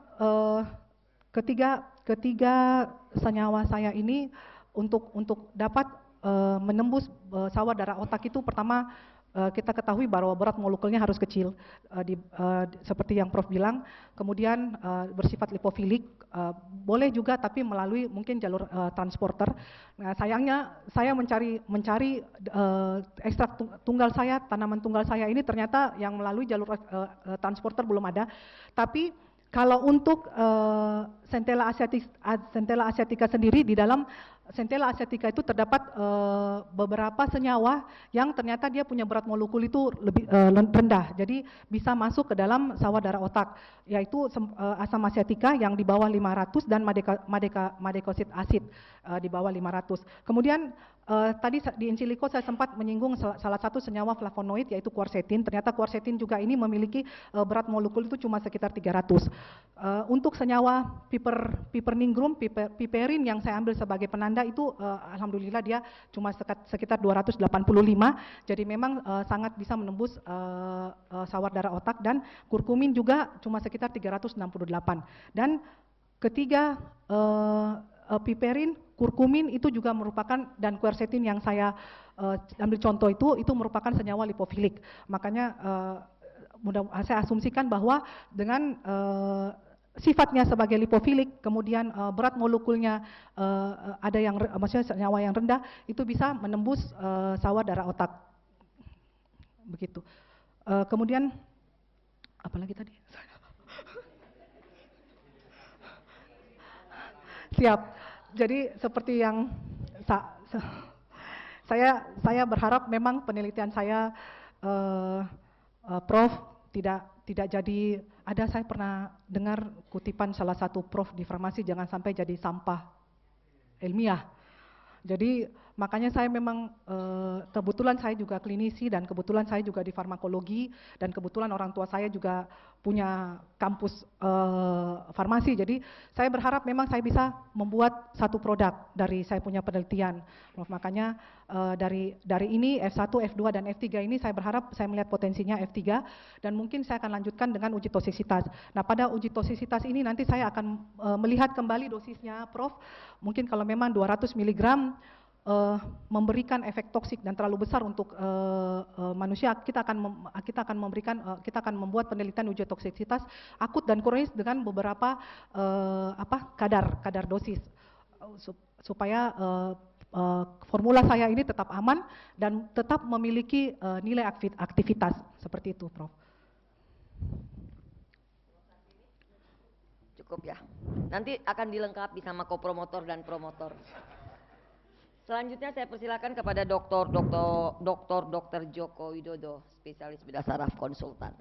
ketiga senyawa saya ini untuk dapat menembus sawah darah otak itu, pertama kita ketahui bahwa berat molekulnya harus kecil, seperti yang Prof bilang, kemudian bersifat lipofilik, boleh juga tapi melalui mungkin jalur transporter. Nah, sayangnya saya mencari ekstrak tunggal saya, tanaman tunggal saya ini ternyata yang melalui jalur transporter belum ada. Tapi kalau untuk Centella asiatica sendiri, di dalam Centella asiatica itu terdapat beberapa senyawa yang ternyata dia punya berat molekul itu lebih rendah, jadi bisa masuk ke dalam sawah darah otak, yaitu asam asiatica yang di bawah 500 dan madekosit acid di bawah 500. Kemudian tadi di in silico saya sempat menyinggung salah satu senyawa flavonoid yaitu quercetin. Ternyata quercetin juga ini memiliki berat molekul itu cuma sekitar 300. Untuk senyawa piperningrum, piperin yang saya ambil sebagai penanda itu alhamdulillah dia cuma sekitar 285. Jadi memang sangat bisa menembus sawah darah otak, dan kurkumin juga cuma sekitar 368. Dan ketiga piperin, kurkumin itu juga merupakan, dan quercetin yang saya ambil contoh itu merupakan senyawa lipofilik. Makanya saya asumsikan bahwa dengan sifatnya sebagai lipofilik, kemudian berat molekulnya ada yang maksudnya senyawa yang rendah, itu bisa menembus sawah darah otak. Begitu. Kemudian apa lagi tadi? Siap. Jadi seperti yang saya berharap memang penelitian saya, Prof, tidak jadi ada. Saya pernah dengar kutipan salah satu Prof di farmasi, jangan sampai jadi sampah ilmiah. Jadi makanya saya memang kebetulan saya juga klinisi dan kebetulan saya juga di farmakologi dan kebetulan orang tua saya juga punya kampus farmasi. Jadi saya berharap memang saya bisa membuat satu produk dari saya punya penelitian. Makanya dari ini F1, F2 dan F3 ini saya berharap saya melihat potensinya F3 dan mungkin saya akan lanjutkan dengan uji toksisitas. Nah, pada uji toksisitas ini nanti saya akan melihat kembali dosisnya, Prof. Mungkin kalau memang 200 mg memberikan efek toksik dan terlalu besar untuk manusia, kita akan membuat penelitian uji toksisitas akut dan kronis dengan beberapa kadar dosis supaya formula saya ini tetap aman dan tetap memiliki nilai aktivitas seperti itu, Prof. Cukup ya. Nanti akan dilengkapi sama kopromotor dan promotor. Selanjutnya saya persilakan kepada Dr. Joko Widodo, spesialis bedah saraf konsultan.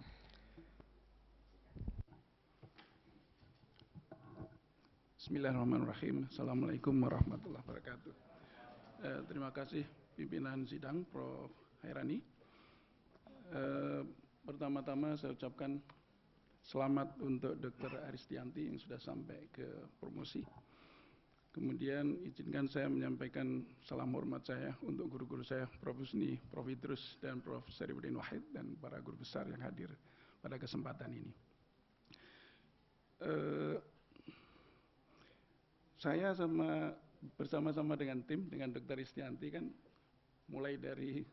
Bismillahirrahmanirrahim. Assalamualaikum warahmatullahi wabarakatuh. Terima kasih pimpinan sidang Prof. Hairani. Pertama-tama saya ucapkan selamat untuk Dr. Aristianti yang sudah sampai ke promosi. Kemudian izinkan saya menyampaikan salam hormat saya untuk guru-guru saya, Prof. Husni, Prof. Idrus, dan Prof. Sarifudin Wahid, dan para guru besar yang hadir pada kesempatan ini. Saya bersama-sama dengan tim, dengan Dr. Aristianti kan mulai dari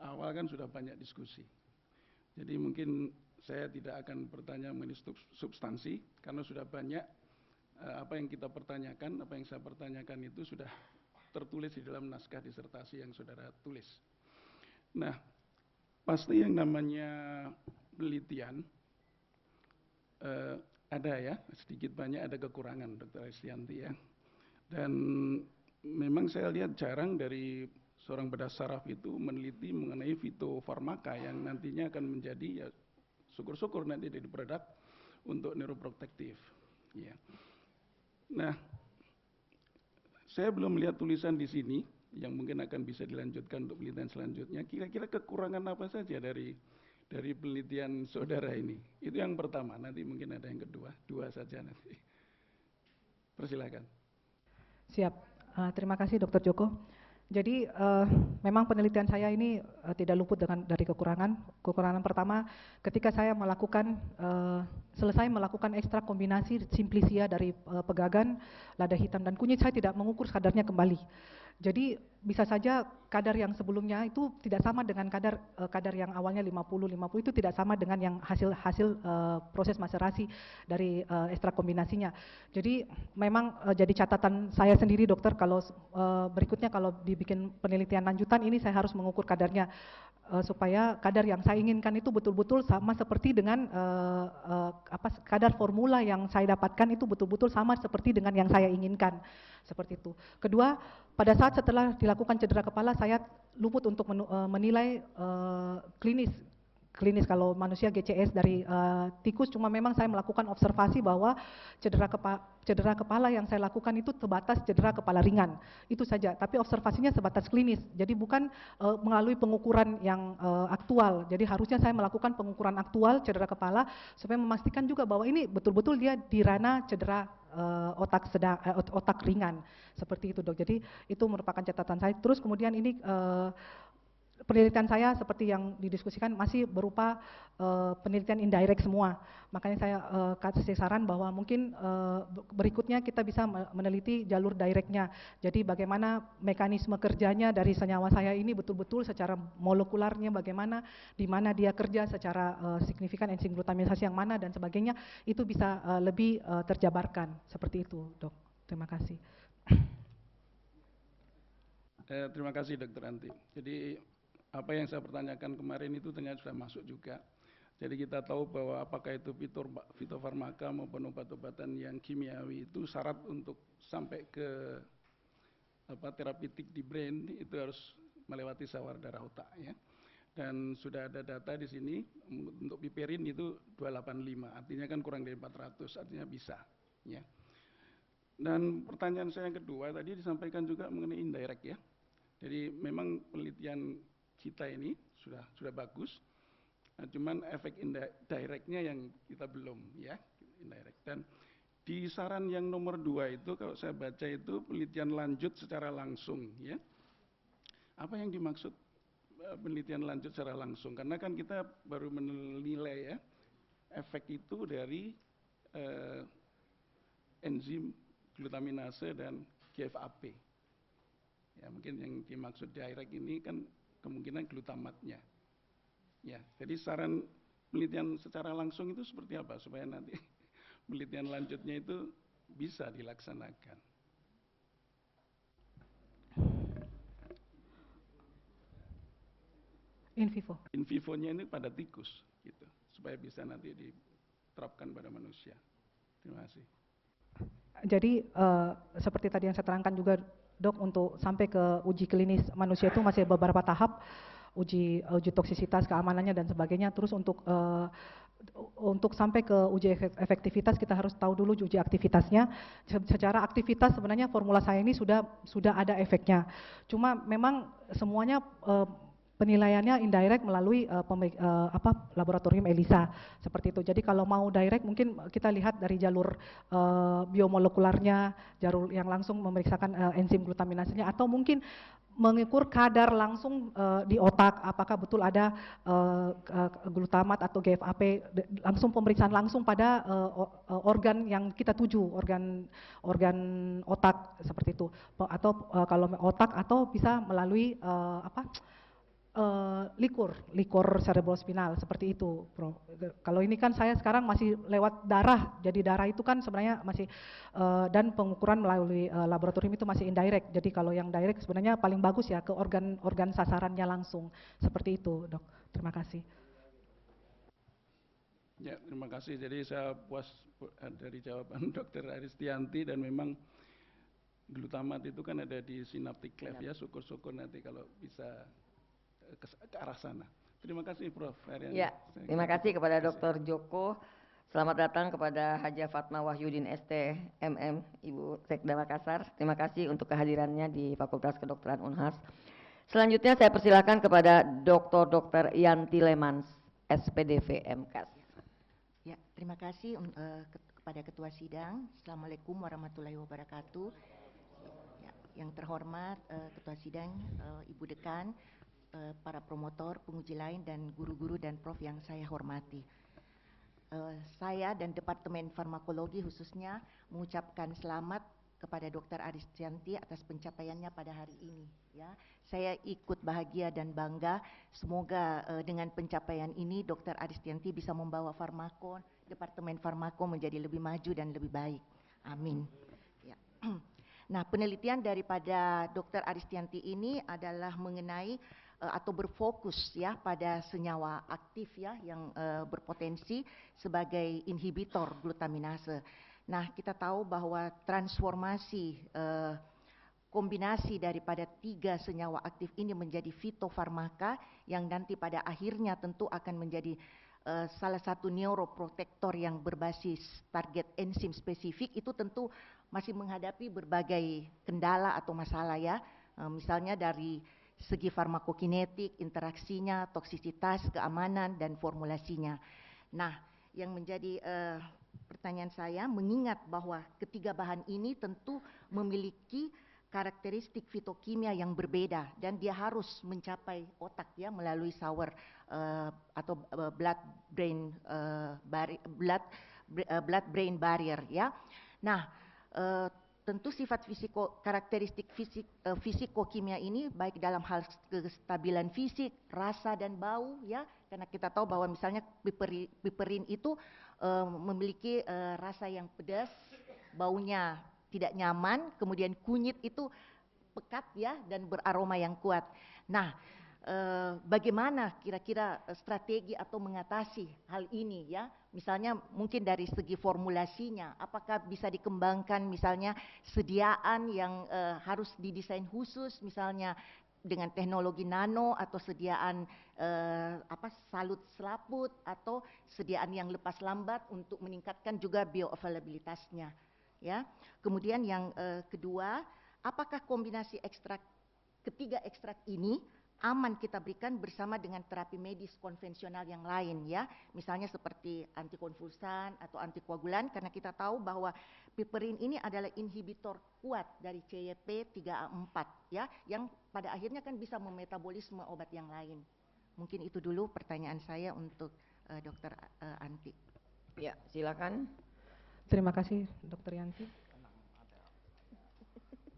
awal kan sudah banyak diskusi. Jadi mungkin saya tidak akan bertanya mengenai substansi karena sudah banyak apa yang kita pertanyakan, apa yang saya pertanyakan itu sudah tertulis di dalam naskah disertasi yang saudara tulis. Nah, pasti yang namanya penelitian ada ya, sedikit banyak ada kekurangan, Dr. Aristianti ya. Dan memang saya lihat jarang dari seorang bedah saraf itu meneliti mengenai fitofarmaka yang nantinya akan menjadi ya syukur-syukur nanti jadi produk untuk neuroprotektif. Ya. Nah, saya belum melihat tulisan di sini yang mungkin akan bisa dilanjutkan untuk penelitian selanjutnya. Kira-kira kekurangan apa saja dari penelitian saudara ini? Itu yang pertama. Nanti mungkin ada yang kedua, dua saja nanti. Persilakan. Siap. Terima kasih Dr. Joko. Jadi memang penelitian saya ini tidak luput dari kekurangan. Kekurangan pertama, ketika saya selesai melakukan ekstrak kombinasi simplicia dari pegagan, lada hitam dan kunyit, saya tidak mengukur kadarnya kembali. Jadi bisa saja kadar yang sebelumnya itu tidak sama dengan kadar yang awalnya 50 itu tidak sama dengan yang hasil proses maserasi dari ekstrak kombinasinya. Jadi memang jadi catatan saya sendiri, dokter, kalau berikutnya kalau dibikin penelitian lanjutan ini saya harus mengukur kadarnya supaya kadar yang saya inginkan itu betul-betul sama seperti dengan kadar formula yang saya dapatkan itu betul-betul sama seperti dengan yang saya inginkan, seperti itu. Kedua, pada saat setelah dilakukan cedera kepala saya luput untuk menilai klinis kalau manusia GCS dari tikus, cuma memang saya melakukan observasi bahwa cedera kepala yang saya lakukan itu sebatas cedera kepala ringan, itu saja, tapi observasinya sebatas klinis, jadi bukan melalui pengukuran yang aktual. Jadi harusnya saya melakukan pengukuran aktual cedera kepala supaya memastikan juga bahwa ini betul-betul dia di ranah cedera otak ringan, seperti itu, Dok. Jadi itu merupakan catatan saya. Terus kemudian ini penelitian saya seperti yang didiskusikan masih berupa penelitian indirect semua. Makanya saya kasih saran bahwa mungkin berikutnya kita bisa meneliti jalur directnya. Jadi bagaimana mekanisme kerjanya dari senyawa saya ini betul-betul secara molekularnya bagaimana, di mana dia kerja secara signifikan, enzim glutamisasi yang mana dan sebagainya, itu bisa lebih terjabarkan. Seperti itu, Dok. Terima kasih. Terima kasih Dr. Anti. Jadi apa yang saya pertanyakan kemarin itu ternyata sudah masuk juga. Jadi kita tahu bahwa apakah itu fitofarmaka maupun obat-obatan yang kimiawi itu syarat untuk sampai ke terapeutik di brain itu harus melewati sawar darah otak ya. Dan sudah ada data di sini untuk piperin itu 285, artinya kan kurang dari 400, artinya bisa ya. Dan pertanyaan saya yang kedua tadi disampaikan juga mengenai indirect ya. Jadi memang penelitian kita ini sudah bagus. Nah, cuman efek indirectnya yang kita belum ya, indirect. Dan di saran yang nomor 2 itu kalau saya baca itu penelitian lanjut secara langsung ya. Apa yang dimaksud penelitian lanjut secara langsung? Karena kan kita baru menilai ya efek itu dari enzim glutaminase dan GFAP. Ya, mungkin yang dimaksud direct ini kan kemungkinan glutamatnya. Ya, jadi saran penelitian secara langsung itu seperti apa supaya nanti penelitian lanjutnya itu bisa dilaksanakan. In vivo. In vivonya ini pada tikus gitu, supaya bisa nanti diterapkan pada manusia. Terima kasih. Jadi seperti tadi yang saya terangkan juga Dok, untuk sampai ke uji klinis manusia itu masih beberapa tahap, uji toksisitas, keamanannya dan sebagainya. Terus untuk sampai ke uji efektivitas kita harus tahu dulu uji aktivitasnya. Secara aktivitas sebenarnya formula saya ini sudah ada efeknya. Cuma memang semuanya penilaiannya indirect melalui laboratorium ELISA seperti itu. Jadi kalau mau direct mungkin kita lihat dari jalur biomolekularnya, jalur yang langsung memeriksakan enzim glutaminasenya, atau mungkin mengukur kadar langsung di otak, apakah betul ada glutamat atau GFAP, langsung pemeriksaan langsung pada organ yang kita tuju, organ otak seperti itu. Atau kalau otak atau bisa melalui likur cerebrospinal seperti itu, Bro. Kalau ini kan saya sekarang masih lewat darah, jadi darah itu kan sebenarnya masih dan pengukuran melalui laboratorium itu masih indirect. Jadi kalau yang direct sebenarnya paling bagus ya ke organ sasarannya langsung, seperti itu, Dok. Terima kasih. Ya, terima kasih. Jadi saya puas dari jawaban Dr. Aristianti, dan memang glutamat itu kan ada di synaptic cleft ya, syukur-syukur nanti kalau bisa ke arah sana. Terima kasih Prof. Heriani. Ya, terima kasih kepada Dr. Joko. Selamat datang kepada Haja Fatma Wahyudin ST MM, Ibu Sekda Makassar. Terima kasih untuk kehadirannya di Fakultas Kedokteran Unhas. Selanjutnya saya persilakan kepada Dr. Yanti Lemans, SPDV MKAS. Ya, terima kasih kepada Ketua Sidang. Assalamualaikum warahmatullahi wabarakatuh. Ya, yang terhormat Ketua Sidang, Ibu Dekan, para promotor, penguji lain, dan guru-guru dan prof yang saya hormati. Saya dan Departemen Farmakologi khususnya mengucapkan selamat kepada Dr. Aristianti atas pencapaiannya pada hari ini. Ya, saya ikut bahagia dan bangga. Semoga dengan pencapaian ini Dr. Aristianti bisa membawa Farmakon, Departemen Farmakon menjadi lebih maju dan lebih baik. Amin. Ya. Nah, penelitian daripada Dr. Aristianti ini adalah mengenai atau berfokus ya pada senyawa aktif ya yang berpotensi sebagai inhibitor glutaminase. Nah, kita tahu bahwa transformasi kombinasi daripada 3 senyawa aktif ini menjadi fitofarmaka yang nanti pada akhirnya tentu akan menjadi salah satu neuroprotektor yang berbasis target enzim spesifik, itu tentu masih menghadapi berbagai kendala atau masalah ya. Misalnya dari segi farmakokinetik, interaksinya, toksisitas, keamanan, dan formulasinya. Nah, yang menjadi pertanyaan saya, mengingat bahwa ketiga bahan ini tentu memiliki karakteristik fitokimia yang berbeda dan dia harus mencapai otak ya melalui shower atau blood brain barrier ya. Nah, tentu sifat karakteristik fisikokimia ini baik dalam hal kestabilan fisik, rasa dan bau ya, karena kita tahu bahwa misalnya piperin itu memiliki rasa yang pedas, baunya tidak nyaman, kemudian kunyit itu pekat ya dan beraroma yang kuat. Nah, bagaimana kira-kira strategi atau mengatasi hal ini ya. Misalnya mungkin dari segi formulasinya, apakah bisa dikembangkan misalnya sediaan yang harus didesain khusus misalnya dengan teknologi nano atau sediaan salut selaput atau sediaan yang lepas lambat untuk meningkatkan juga bioavailabilitasnya ya. Kemudian yang kedua, apakah kombinasi ketiga ekstrak ini aman kita berikan bersama dengan terapi medis konvensional yang lain ya, misalnya seperti antikonvulsan atau antikoagulan, karena kita tahu bahwa piperin ini adalah inhibitor kuat dari CYP3A4 ya, yang pada akhirnya kan bisa memetabolisme obat yang lain. Mungkin itu dulu pertanyaan saya untuk Dr. Anti. Ya, silakan. Terima kasih Dr. Yanti.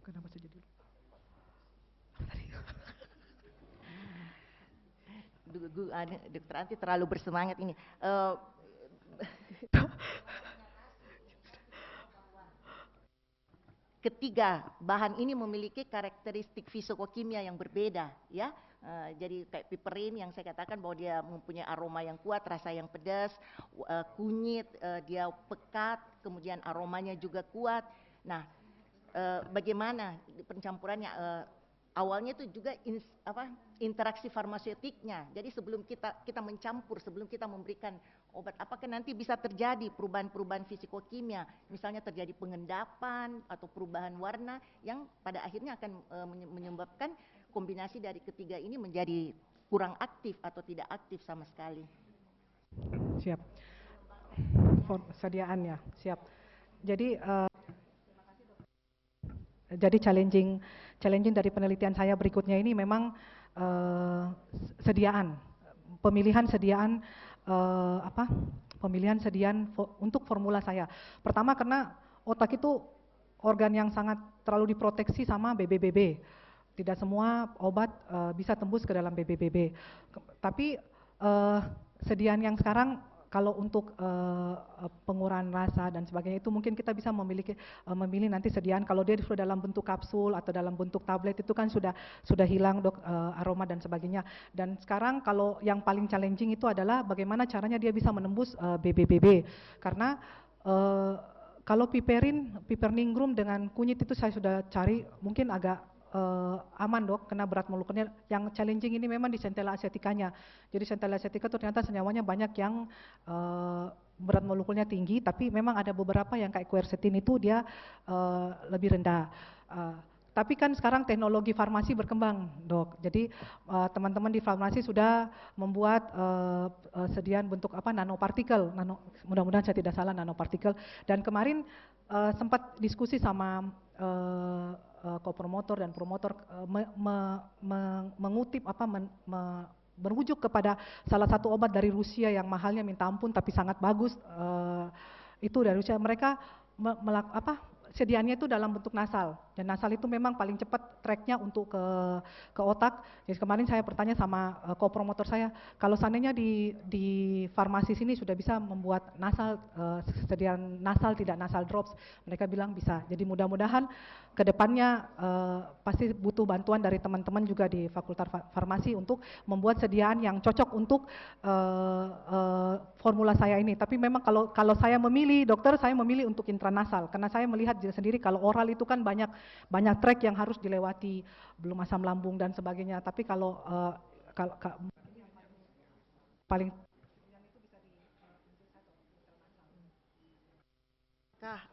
Kenapa saja dulu? Dr. Anti terlalu bersemangat ini. Ketiga, bahan ini memiliki karakteristik fisikokimia yang berbeda ya. Jadi kayak piperin yang saya katakan bahwa dia mempunyai aroma yang kuat, rasa yang pedas, kunyit dia pekat, kemudian aromanya juga kuat. Nah, bagaimana pencampurannya? Awalnya itu juga interaksi farmaseutiknya. Jadi sebelum kita mencampur, sebelum kita memberikan obat, apakah nanti bisa terjadi perubahan-perubahan fisikokimia, misalnya terjadi pengendapan atau perubahan warna yang pada akhirnya akan menyebabkan kombinasi dari ketiga ini menjadi kurang aktif atau tidak aktif sama sekali. Siap. Sediaannya, siap. Jadi challenging dari penelitian saya berikutnya ini memang pemilihan sediaan untuk formula saya. Pertama karena otak itu organ yang sangat terlalu diproteksi sama BBBB. Tidak semua obat bisa tembus ke dalam BBBB. Tapi sediaan yang sekarang kalau untuk pengurangan rasa dan sebagainya itu mungkin kita bisa memilih nanti sediaan kalau dia sudah dalam bentuk kapsul atau dalam bentuk tablet itu kan sudah hilang dok aroma dan sebagainya. Dan sekarang kalau yang paling challenging itu adalah bagaimana caranya dia bisa menembus BBBB karena kalau piperningrum dengan kunyit itu saya sudah cari mungkin agak aman dok, kena berat molekulernya. Yang challenging ini memang di Centella aceticanya. Jadi Centella acetica ternyata senyawanya banyak yang berat molekulernya tinggi, tapi memang ada beberapa yang kayak quercetin itu dia lebih rendah. Tapi kan sekarang teknologi farmasi berkembang dok, jadi teman-teman di farmasi sudah membuat sediaan bentuk nanopartikel, mudah-mudahan saya tidak salah nanopartikel. Dan kemarin sempat diskusi sama kopromotor dan promotor mengutip merujuk kepada salah satu obat dari Rusia yang mahalnya minta ampun tapi sangat bagus, itu dari Rusia. Mereka sediaannya itu dalam bentuk nasal, dan nasal itu memang paling cepat tracknya untuk ke otak. Jadi kemarin saya bertanya sama kopromotor saya, kalau seandainya di farmasi sini sudah bisa membuat nasal, sediaan nasal tidak nasal drops, mereka bilang bisa. Jadi mudah-mudahan ke depannya pasti butuh bantuan dari teman-teman juga di Fakultas Farmasi untuk membuat sediaan yang cocok untuk formula saya ini. Tapi memang kalau saya memilih dokter, saya memilih untuk intranasal karena saya melihat sendiri kalau oral itu kan banyak track yang harus dilewati, belum asam lambung dan sebagainya. Tapi kalau paling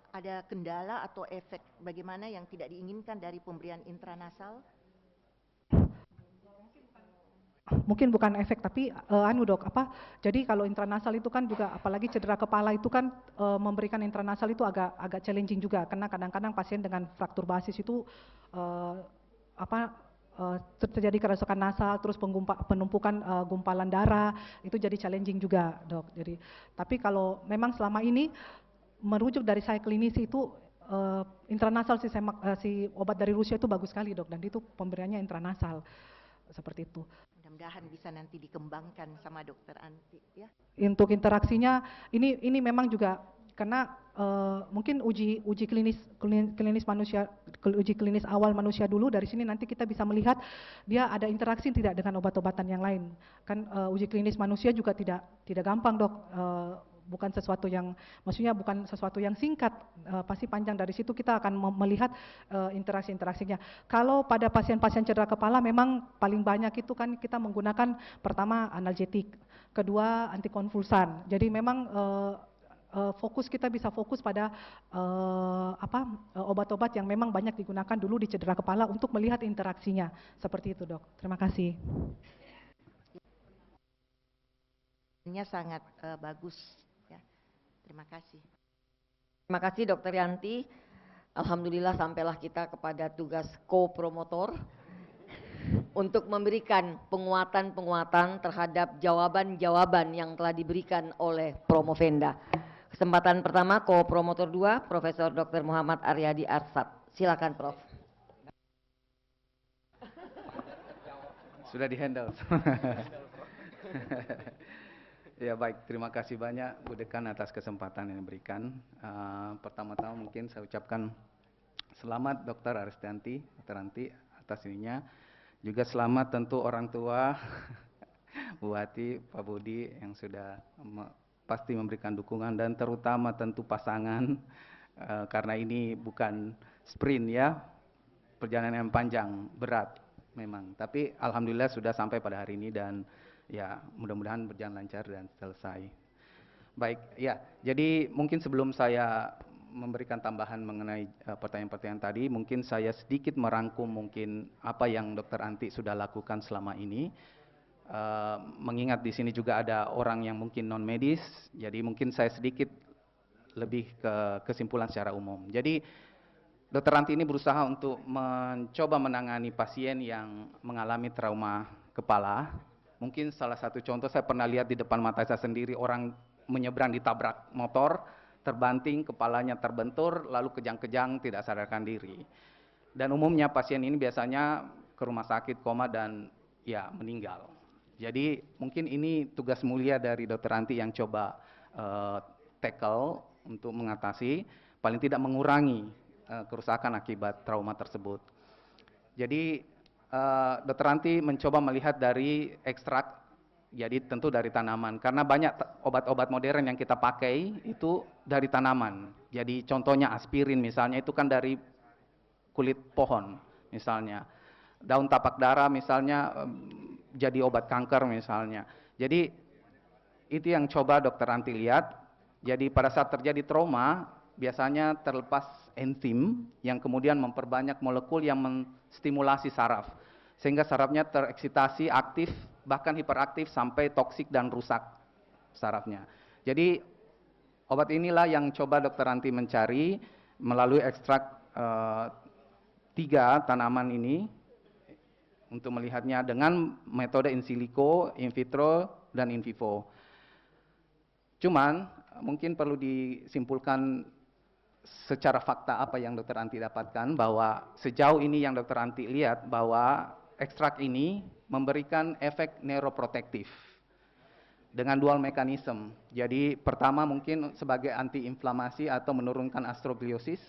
ada kendala atau efek bagaimana yang tidak diinginkan dari pemberian intranasal? Mungkin bukan efek tapi dok jadi kalau intranasal itu kan juga apalagi cedera kepala itu kan memberikan intranasal itu agak challenging juga karena kadang-kadang pasien dengan fraktur basis itu terjadi kerasukan nasal, terus penumpukan gumpalan darah, itu jadi challenging juga dok. Jadi tapi kalau memang selama ini merujuk dari saya klinisi itu intranasal si obat dari Rusia itu bagus sekali dok, dan itu pemberiannya intranasal. seperti itu. Mudah-mudahan bisa nanti dikembangkan sama Dokter Anti ya. Untuk interaksinya ini memang juga karena mungkin uji klinis awal manusia dulu, dari sini nanti kita bisa melihat dia ada interaksi tidak dengan obat-obatan yang lain. Kan uji klinis manusia juga tidak gampang, Dok. Bukan sesuatu yang, maksudnya bukan sesuatu yang singkat, pasti panjang. Dari situ kita akan melihat interaksi-interaksinya. Kalau pada pasien-pasien cedera kepala memang paling banyak itu kan kita menggunakan pertama analgetik, kedua antikonvulsan. Jadi memang kita bisa fokus pada obat-obat yang memang banyak digunakan dulu di cedera kepala untuk melihat interaksinya. Seperti itu, Dok. Terima kasih. Ini sangat bagus ya. Terima kasih. Terima kasih Dokter Yanti. Alhamdulillah sampailah kita kepada tugas co-promotor untuk memberikan penguatan-penguatan terhadap jawaban-jawaban yang telah diberikan oleh Promovenda. Kesempatan pertama co-promotor 2, Profesor Dr. Muhammad Aryadi Arsad. Silakan Prof. Sudah dihandle. Ya baik, terima kasih banyak Bu Dekan atas kesempatan yang diberikan. Pertama-tama mungkin saya ucapkan selamat Dr. Aristianti, Dr. Anti atas ininya. Juga selamat tentu orang tua, Bu Hati, Pak Budi yang sudah pasti memberikan dukungan, dan terutama tentu pasangan, karena ini bukan sprint ya, perjalanan yang panjang, berat memang. Tapi alhamdulillah sudah sampai pada hari ini dan ya mudah-mudahan berjalan lancar dan selesai. Baik, ya. Jadi mungkin sebelum saya memberikan tambahan mengenai pertanyaan-pertanyaan tadi, mungkin saya sedikit merangkum mungkin apa yang Dr. Anti sudah lakukan selama ini. Mengingat di sini juga ada orang yang mungkin non medis, jadi mungkin saya sedikit lebih ke kesimpulan secara umum. Jadi Dr. Anti ini berusaha untuk mencoba menangani pasien yang mengalami trauma kepala. Mungkin salah satu contoh saya pernah lihat di depan mata saya sendiri, orang menyeberang ditabrak motor, terbanting, kepalanya terbentur, lalu kejang-kejang tidak sadarkan diri. Dan umumnya pasien ini biasanya ke rumah sakit, koma, dan ya meninggal. Jadi mungkin ini tugas mulia dari Dr. Anti yang coba tackle untuk mengatasi, paling tidak mengurangi kerusakan akibat trauma tersebut. Jadi Dr. Anti mencoba melihat dari ekstrak, jadi tentu dari tanaman, karena banyak obat-obat modern yang kita pakai itu dari tanaman. Jadi contohnya aspirin misalnya itu kan dari kulit pohon misalnya. Daun tapak dara misalnya jadi obat kanker misalnya. Jadi itu yang coba Dr. Anti lihat. Jadi pada saat terjadi trauma biasanya terlepas enzim yang kemudian memperbanyak molekul yang menstimulasi saraf, sehingga sarafnya tereksitasi, aktif, bahkan hiperaktif sampai toksik dan rusak sarafnya. Jadi obat inilah yang coba Dr. Anti mencari melalui ekstrak 3 tanaman ini untuk melihatnya dengan metode in silico, in vitro, dan in vivo. Cuman mungkin perlu disimpulkan secara fakta apa yang Dr. Anti dapatkan, bahwa sejauh ini yang Dr. Anti lihat bahwa ekstrak ini memberikan efek neuroprotektif dengan dual mekanisme. Jadi pertama mungkin sebagai antiinflamasi atau menurunkan astrogliosis,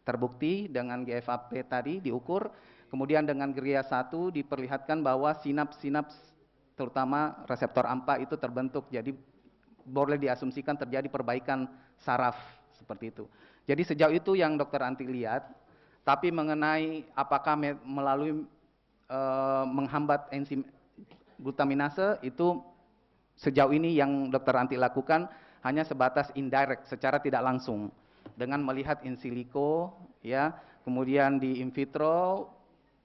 terbukti dengan GFAP tadi diukur, kemudian dengan GRIA-1 diperlihatkan bahwa sinaps-sinaps terutama reseptor AMPA itu terbentuk, jadi boleh diasumsikan terjadi perbaikan saraf seperti itu. Jadi sejauh itu yang Dr. Anti lihat, tapi mengenai apakah melalui menghambat enzim glutaminase itu sejauh ini yang Dr. Anti lakukan hanya sebatas indirect, secara tidak langsung, dengan melihat in silico, ya, kemudian di in vitro,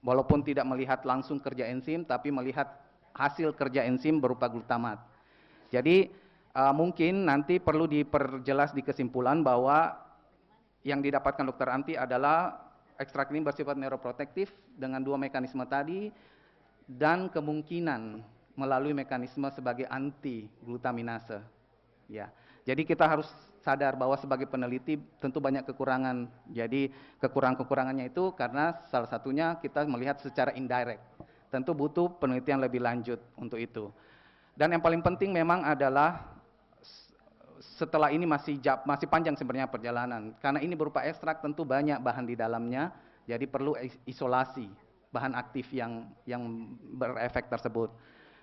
walaupun tidak melihat langsung kerja enzim, tapi melihat hasil kerja enzim berupa glutamat. Jadi mungkin nanti perlu diperjelas di kesimpulan bahwa yang didapatkan Dr. Anti adalah ekstrak ini bersifat neuroprotektif dengan 2 mekanisme tadi, dan kemungkinan melalui mekanisme sebagai anti glutaminase. Ya, jadi kita harus sadar bahwa sebagai peneliti tentu banyak kekurangan. Jadi kekurangan-kekurangannya itu karena salah satunya kita melihat secara indirect. tentu butuh penelitian lebih lanjut untuk itu. Dan yang paling penting memang adalah setelah ini masih panjang sebenarnya perjalanan, karena ini berupa ekstrak, tentu banyak bahan di dalamnya, jadi perlu isolasi bahan aktif yang berefek tersebut.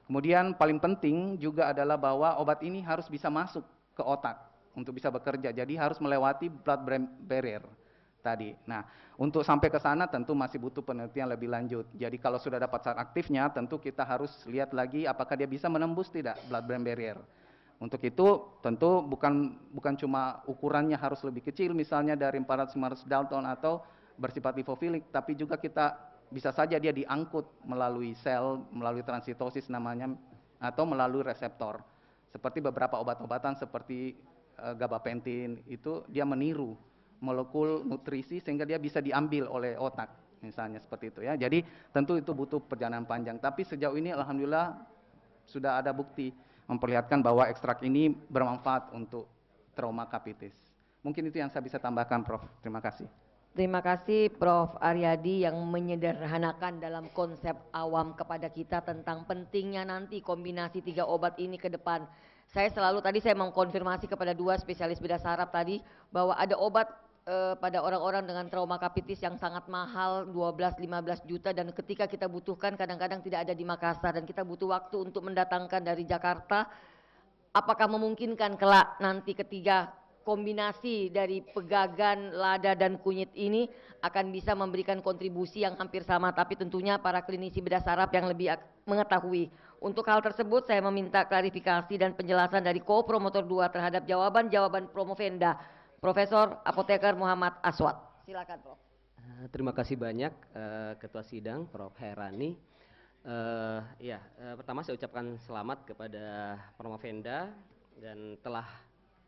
Kemudian paling penting juga adalah bahwa obat ini harus bisa masuk ke otak untuk bisa bekerja, jadi harus melewati blood-brain barrier tadi. Nah, untuk sampai ke sana tentu masih butuh penelitian lebih lanjut. Jadi kalau sudah dapat zat aktifnya, tentu kita harus lihat lagi apakah dia bisa menembus tidak blood-brain barrier. Untuk itu tentu bukan cuma ukurannya harus lebih kecil, misalnya dari 400-500 Dalton atau bersifat lipofilik, tapi juga kita bisa saja dia diangkut melalui sel, melalui transitosis namanya, atau melalui reseptor. Seperti beberapa obat-obatan seperti gabapentin, itu dia meniru molekul nutrisi sehingga dia bisa diambil oleh otak, misalnya seperti itu ya. Jadi tentu itu butuh perjalanan panjang, tapi sejauh ini alhamdulillah sudah ada bukti memperlihatkan bahwa ekstrak ini bermanfaat untuk trauma kapitis. Mungkin itu yang saya bisa tambahkan, Prof. Terima kasih. Terima kasih Prof. Aryadi yang menyederhanakan dalam konsep awam kepada kita tentang pentingnya nanti kombinasi 3 obat ini ke depan. Saya mengkonfirmasi kepada 2 spesialis bedah saraf tadi bahwa ada obat pada orang-orang dengan trauma kapitis yang sangat mahal, 12-15 juta, dan ketika kita butuhkan kadang-kadang tidak ada di Makassar dan kita butuh waktu untuk mendatangkan dari Jakarta. Apakah memungkinkan kelak nanti ketiga kombinasi dari pegagan, lada, dan kunyit ini akan bisa memberikan kontribusi yang hampir sama, tapi tentunya para klinisi bedah saraf yang lebih mengetahui. Untuk hal tersebut saya meminta klarifikasi dan penjelasan dari ko-promotor 2 terhadap jawaban-jawaban Promovenda, Profesor Apoteker Muhammad Aswad. Silakan, Prof. Terima kasih banyak Ketua Sidang, Prof. Herani. Pertama saya ucapkan selamat kepada Promovenda dan telah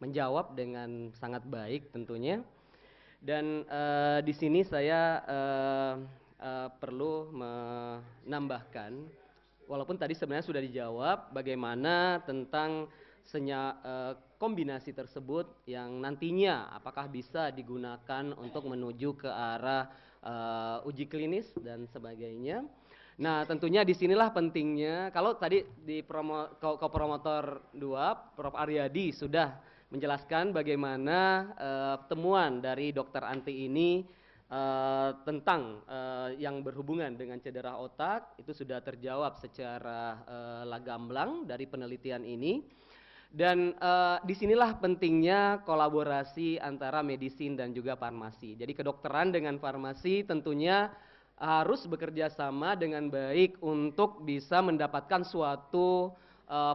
menjawab dengan sangat baik tentunya. Dan di sini saya perlu menambahkan, walaupun tadi sebenarnya sudah dijawab bagaimana tentang kombinasi tersebut yang nantinya apakah bisa digunakan untuk menuju ke arah uji klinis dan sebagainya. Nah, tentunya disinilah pentingnya, kalau tadi di kopromotor 2, Prof. Aryadi sudah menjelaskan bagaimana temuan dari Dr. Anti ini tentang yang berhubungan dengan cedera otak, itu sudah terjawab secara gamblang dari penelitian ini. Dan disinilah pentingnya kolaborasi antara medisin dan juga farmasi. Jadi kedokteran dengan farmasi tentunya harus bekerja sama dengan baik untuk bisa mendapatkan suatu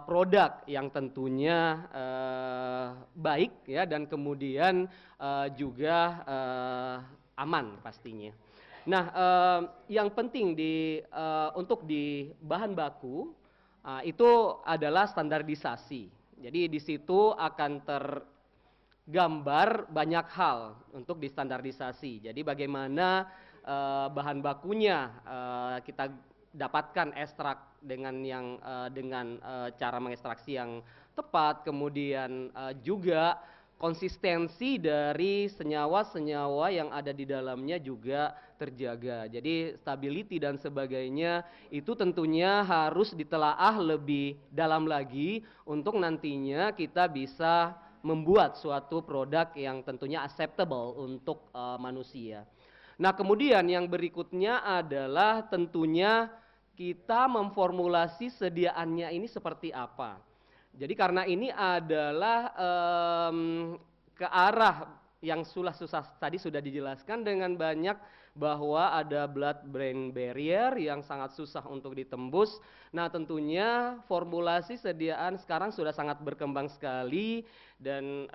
produk yang tentunya baik ya, dan kemudian juga aman pastinya. Nah, yang penting untuk di bahan baku itu adalah standarisasi. Jadi di situ akan tergambar banyak hal untuk distandarisasi. Jadi bagaimana bahan bakunya kita dapatkan ekstrak dengan cara mengekstraksi yang tepat, kemudian juga konsistensi dari senyawa-senyawa yang ada di dalamnya juga terjaga. Jadi stability dan sebagainya itu tentunya harus ditelaah lebih dalam lagi untuk nantinya kita bisa membuat suatu produk yang tentunya acceptable untuk manusia. Nah, kemudian yang berikutnya adalah tentunya kita memformulasi sediaannya ini seperti apa. Jadi karena ini adalah ke arah yang tadi sudah dijelaskan dengan banyak bahwa ada blood-brain barrier yang sangat susah untuk ditembus. Nah, tentunya formulasi sediaan sekarang sudah sangat berkembang sekali dan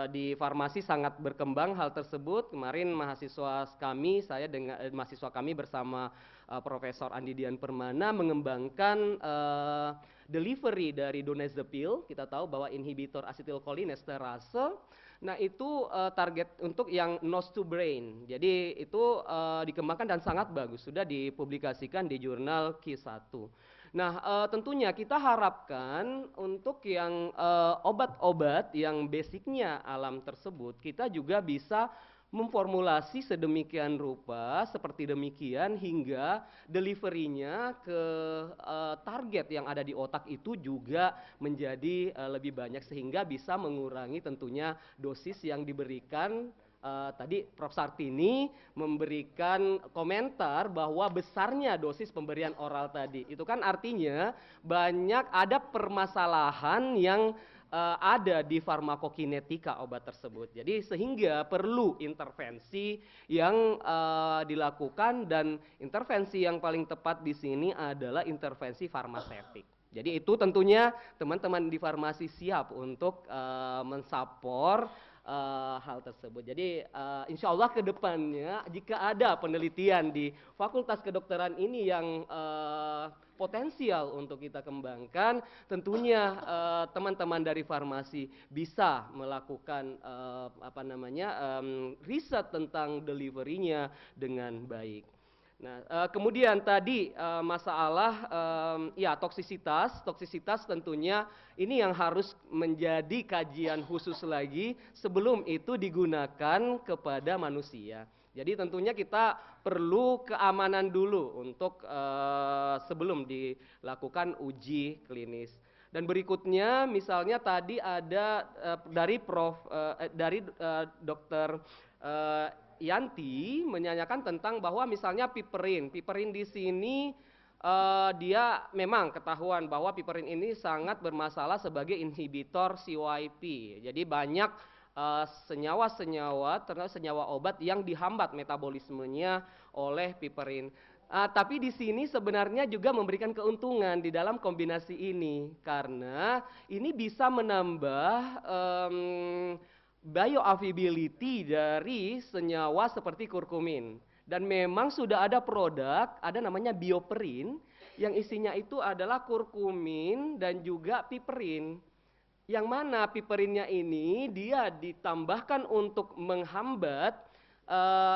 di farmasi sangat berkembang hal tersebut. Kemarin mahasiswa kami bersama Profesor Andi Dian Permana mengembangkan delivery dari donazepam. Kita tahu bahwa inhibitor asetylcholinesterase. Nah, itu target untuk yang nose to brain. Jadi itu dikembangkan dan sangat bagus, sudah dipublikasikan di jurnal Q1. Nah, tentunya kita harapkan untuk yang obat-obat yang basicnya alam tersebut, kita juga bisa memformulasi sedemikian rupa seperti demikian hingga deliverynya ke target yang ada di otak itu juga menjadi lebih banyak sehingga bisa mengurangi tentunya dosis yang diberikan. Tadi Prof. Sartini memberikan komentar bahwa besarnya dosis pemberian oral tadi. Itu kan artinya banyak ada permasalahan yang ada di farmakokinetika obat tersebut. Jadi sehingga perlu intervensi yang dilakukan dan intervensi yang paling tepat di sini adalah intervensi farmaseutik. Jadi itu tentunya teman-teman di farmasi siap untuk mensupport hal tersebut. Jadi insya Allah ke depannya jika ada penelitian di Fakultas Kedokteran ini yang potensial untuk kita kembangkan, tentunya teman-teman dari farmasi bisa melakukan riset tentang deliverynya dengan baik. Nah, kemudian tadi masalah toksisitas tentunya ini yang harus menjadi kajian khusus lagi sebelum itu digunakan kepada manusia. Jadi tentunya kita perlu keamanan dulu untuk sebelum dilakukan uji klinis. Dan berikutnya misalnya tadi ada dari Dokter Yanti menyanyikan tentang bahwa misalnya piperin di sini dia memang ketahuan bahwa piperin ini sangat bermasalah sebagai inhibitor CYP. Jadi banyak senyawa obat yang dihambat metabolismenya oleh piperin. Tapi di sini sebenarnya juga memberikan keuntungan di dalam kombinasi ini karena ini bisa menambah bioavailability dari senyawa seperti kurkumin. Dan memang sudah ada produk, ada namanya bioperin, yang isinya itu adalah kurkumin dan juga piperin. Yang mana piperinnya ini dia ditambahkan untuk menghambat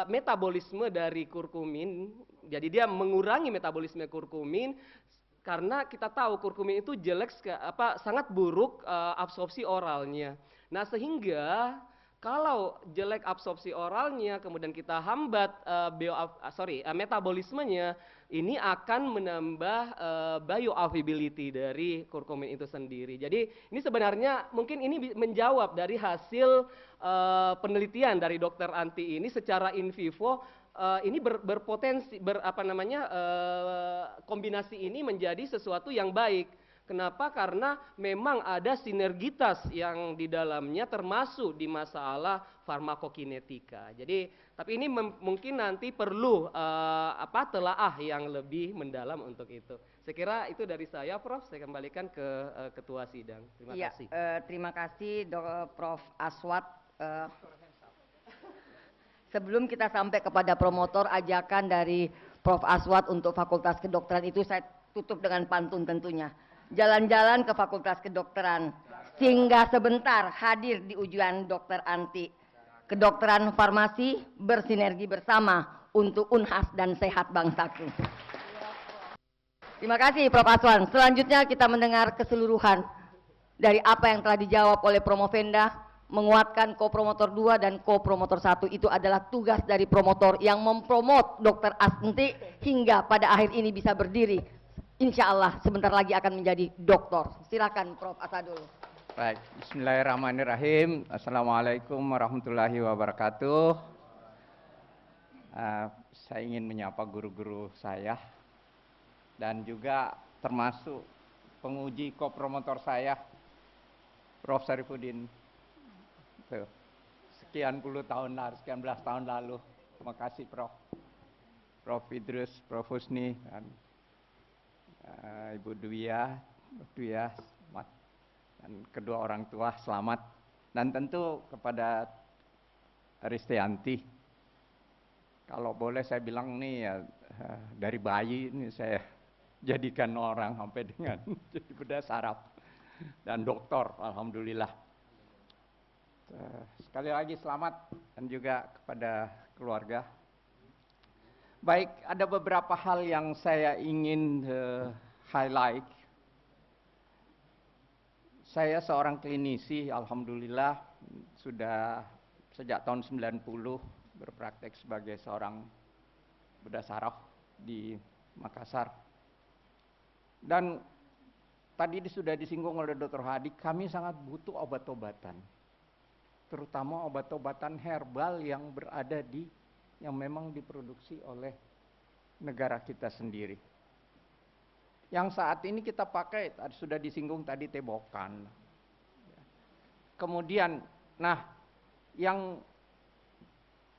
metabolisme dari kurkumin. Jadi dia mengurangi metabolisme kurkumin karena kita tahu kurkumin itu jelek sangat buruk absorpsi oralnya. Nah, sehingga kalau jelek absorpsi oralnya kemudian kita hambat metabolismenya, ini akan menambah bioavailability dari kurkumin itu sendiri. Jadi ini sebenarnya mungkin ini menjawab dari hasil penelitian dari Dr. Anti ini secara in vivo. Ini berpotensi kombinasi ini menjadi sesuatu yang baik. Kenapa? Karena memang ada sinergitas yang di dalamnya termasuk di masalah farmakokinetika. Jadi, tapi ini mungkin nanti perlu telaah yang lebih mendalam untuk itu. Saya kira itu dari saya, Prof. Saya kembalikan ke Ketua Sidang. Terima kasih. Terima kasih, Prof. Aswad. Sebelum kita sampai kepada promotor, ajakan dari Prof. Aswad untuk Fakultas Kedokteran itu saya tutup dengan pantun tentunya. Jalan-jalan ke Fakultas Kedokteran, singgah sebentar hadir di ujian Dokter Anti. Kedokteran farmasi bersinergi bersama untuk unhas dan sehat bangsaku. Terima kasih Prof. Aswan. Selanjutnya kita mendengar keseluruhan dari apa yang telah dijawab oleh Promovenda. Menguatkan kopromotor 2 dan kopromotor 1 itu adalah tugas dari promotor yang mempromot Dokter Anti hingga pada akhir ini bisa berdiri. Insya Allah sebentar lagi akan menjadi doktor. Silakan Prof. Asadul. Baik, bismillahirrahmanirrahim. Assalamualaikum warahmatullahi wabarakatuh. Saya ingin menyapa guru-guru saya dan juga termasuk penguji kopromotor saya, Prof. Sarifudin. Sekian belas tahun lalu. Terima kasih Prof. Prof. Idrus, Prof. Husni, dan Ibu Dwiya, selamat. Dan kedua orang tua selamat. Dan tentu kepada Aristianti, kalau boleh saya bilang nih ya, dari bayi ini saya jadikan orang sampai dengan jadi bedah saraf dan doktor, alhamdulillah. Sekali lagi selamat dan juga kepada keluarga. Baik, ada beberapa hal yang saya ingin highlight. Saya seorang klinisi, alhamdulillah sudah sejak tahun 90 berpraktek sebagai seorang bedah saraf di Makassar. Dan tadi sudah disinggung oleh Dr. Hadi, kami sangat butuh obat-obatan. Terutama obat-obatan herbal yang berada yang memang diproduksi oleh negara kita sendiri. Yang saat ini kita pakai, sudah disinggung tadi tebokan. Kemudian, yang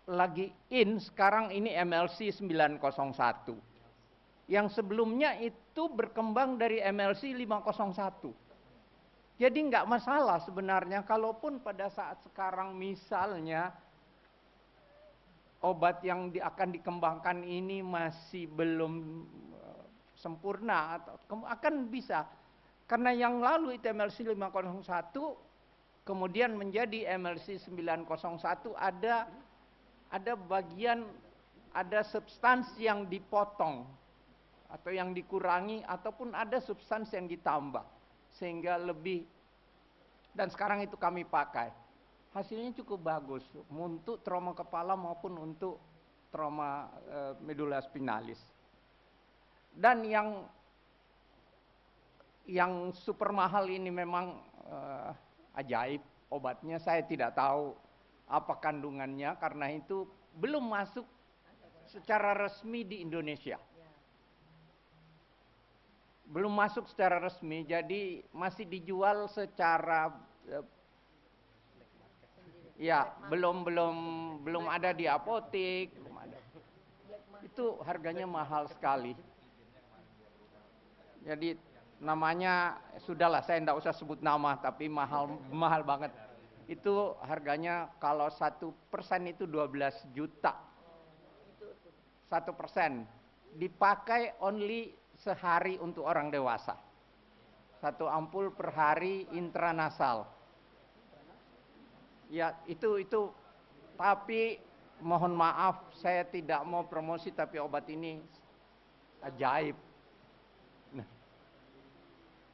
lagi sekarang ini MLC 901. Yang sebelumnya itu berkembang dari MLC 501. Jadi nggak masalah sebenarnya, kalaupun pada saat sekarang misalnya obat yang akan dikembangkan ini masih belum sempurna, atau akan bisa. Karena yang lalu itu MLC 501, kemudian menjadi MLC 901, ada bagian, ada substansi yang dipotong atau yang dikurangi, ataupun ada substansi yang ditambah sehingga lebih, dan sekarang itu kami pakai. Hasilnya cukup bagus untuk trauma kepala maupun untuk trauma medula spinalis. Dan yang super mahal ini memang ajaib obatnya, saya tidak tahu apa kandungannya karena itu belum masuk secara resmi di Indonesia. Belum masuk secara resmi, jadi masih dijual secara belum ada di apotek, belum ada. Itu harganya mahal sekali. Jadi namanya sudahlah, saya tidak usah sebut nama, tapi mahal banget. Itu harganya kalau 1% itu 12 juta. 1% dipakai only sehari untuk orang dewasa. 1 ampul per hari intranasal. Ya, itu tapi mohon maaf saya tidak mau promosi, tapi obat ini ajaib.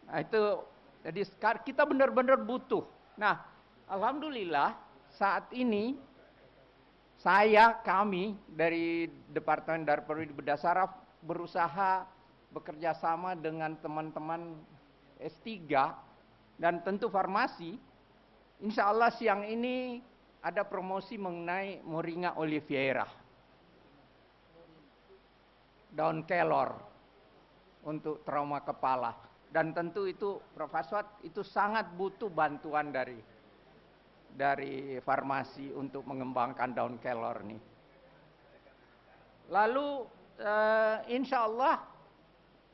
Nah, itu jadi kita benar-benar butuh. Nah, alhamdulillah saat ini kami dari Departemen Darparodi Bedah Saraf berusaha bekerja sama dengan teman-teman S3 dan tentu farmasi. Insya Allah siang ini ada promosi mengenai Moringa oleifera, daun kelor untuk trauma kepala. Dan tentu itu Prof. Aswad itu sangat butuh bantuan dari farmasi untuk mengembangkan daun kelor ini. Lalu insya Allah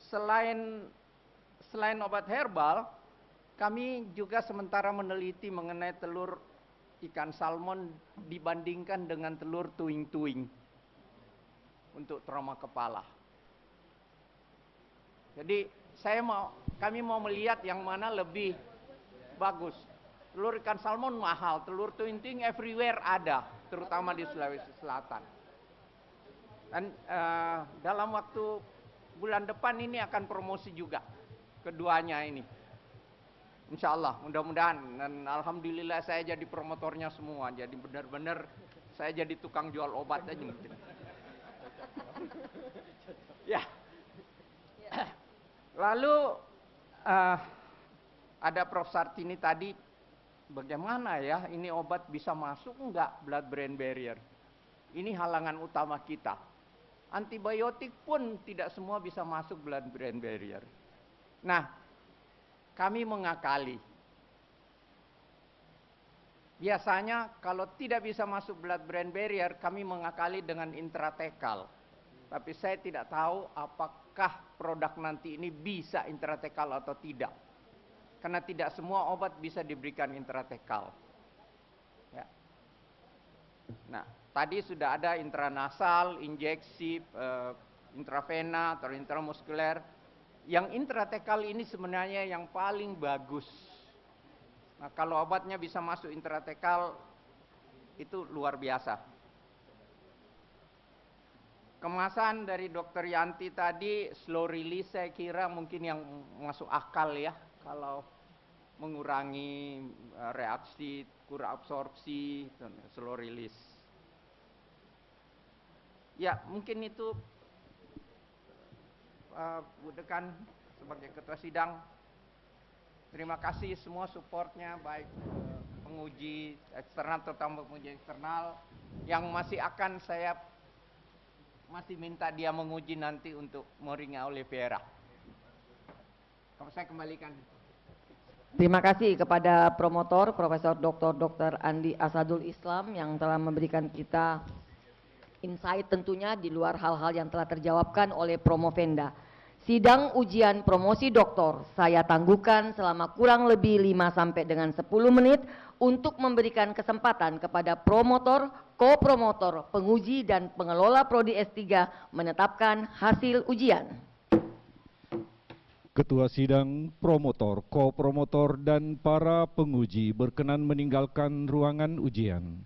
selain obat herbal, kami juga sementara meneliti mengenai telur ikan salmon dibandingkan dengan telur tuing-tuing untuk trauma kepala. Jadi kami mau melihat yang mana lebih bagus. Telur ikan salmon mahal, telur tuing-tuing everywhere ada, terutama di Sulawesi Selatan. Dan dalam waktu bulan depan ini akan promosi juga keduanya ini. Insya Allah, mudah-mudahan. Dan alhamdulillah saya jadi promotornya semua. Jadi benar-benar saya jadi tukang jual obat aja mungkin. Ya. Lalu ada Prof. Sartini tadi, bagaimana ya ini obat bisa masuk enggak blood brain barrier? Ini halangan utama kita. Antibiotik pun tidak semua bisa masuk blood brain barrier. Nah, kami mengakali. Biasanya kalau tidak bisa masuk blood brain barrier, kami mengakali dengan intratekal. Tapi saya tidak tahu apakah produk nanti ini bisa intratekal atau tidak. Karena tidak semua obat bisa diberikan intratekal. Ya. Nah, tadi sudah ada intranasal, injeksi, intravena atau intramuskuler. Yang intratekal ini sebenarnya yang paling bagus. Nah, kalau obatnya bisa masuk intratekal, itu luar biasa. Kemasan dari Dr. Yanti tadi, slow release saya kira mungkin yang masuk akal ya. Kalau mengurangi reaksi, kurang absorpsi, slow release. Ya, mungkin itu Bu Dekan sebagai Ketua Sidang. Terima kasih semua supportnya, baik penguji eksternal, terutama penguji eksternal, yang saya masih minta dia menguji nanti untuk Mourinho Oliveira. Saya kembalikan. Terima kasih kepada promotor Profesor Dr. Andi Asadul Islam yang telah memberikan kita insight tentunya di luar hal-hal yang telah terjawabkan oleh Promovenda. Sidang ujian promosi doktor saya tangguhkan selama kurang lebih 5 sampai dengan 10 menit untuk memberikan kesempatan kepada promotor, kopromotor, penguji dan pengelola prodi S3 menetapkan hasil ujian. Ketua Sidang, promotor, kopromotor, dan para penguji berkenan meninggalkan ruangan ujian.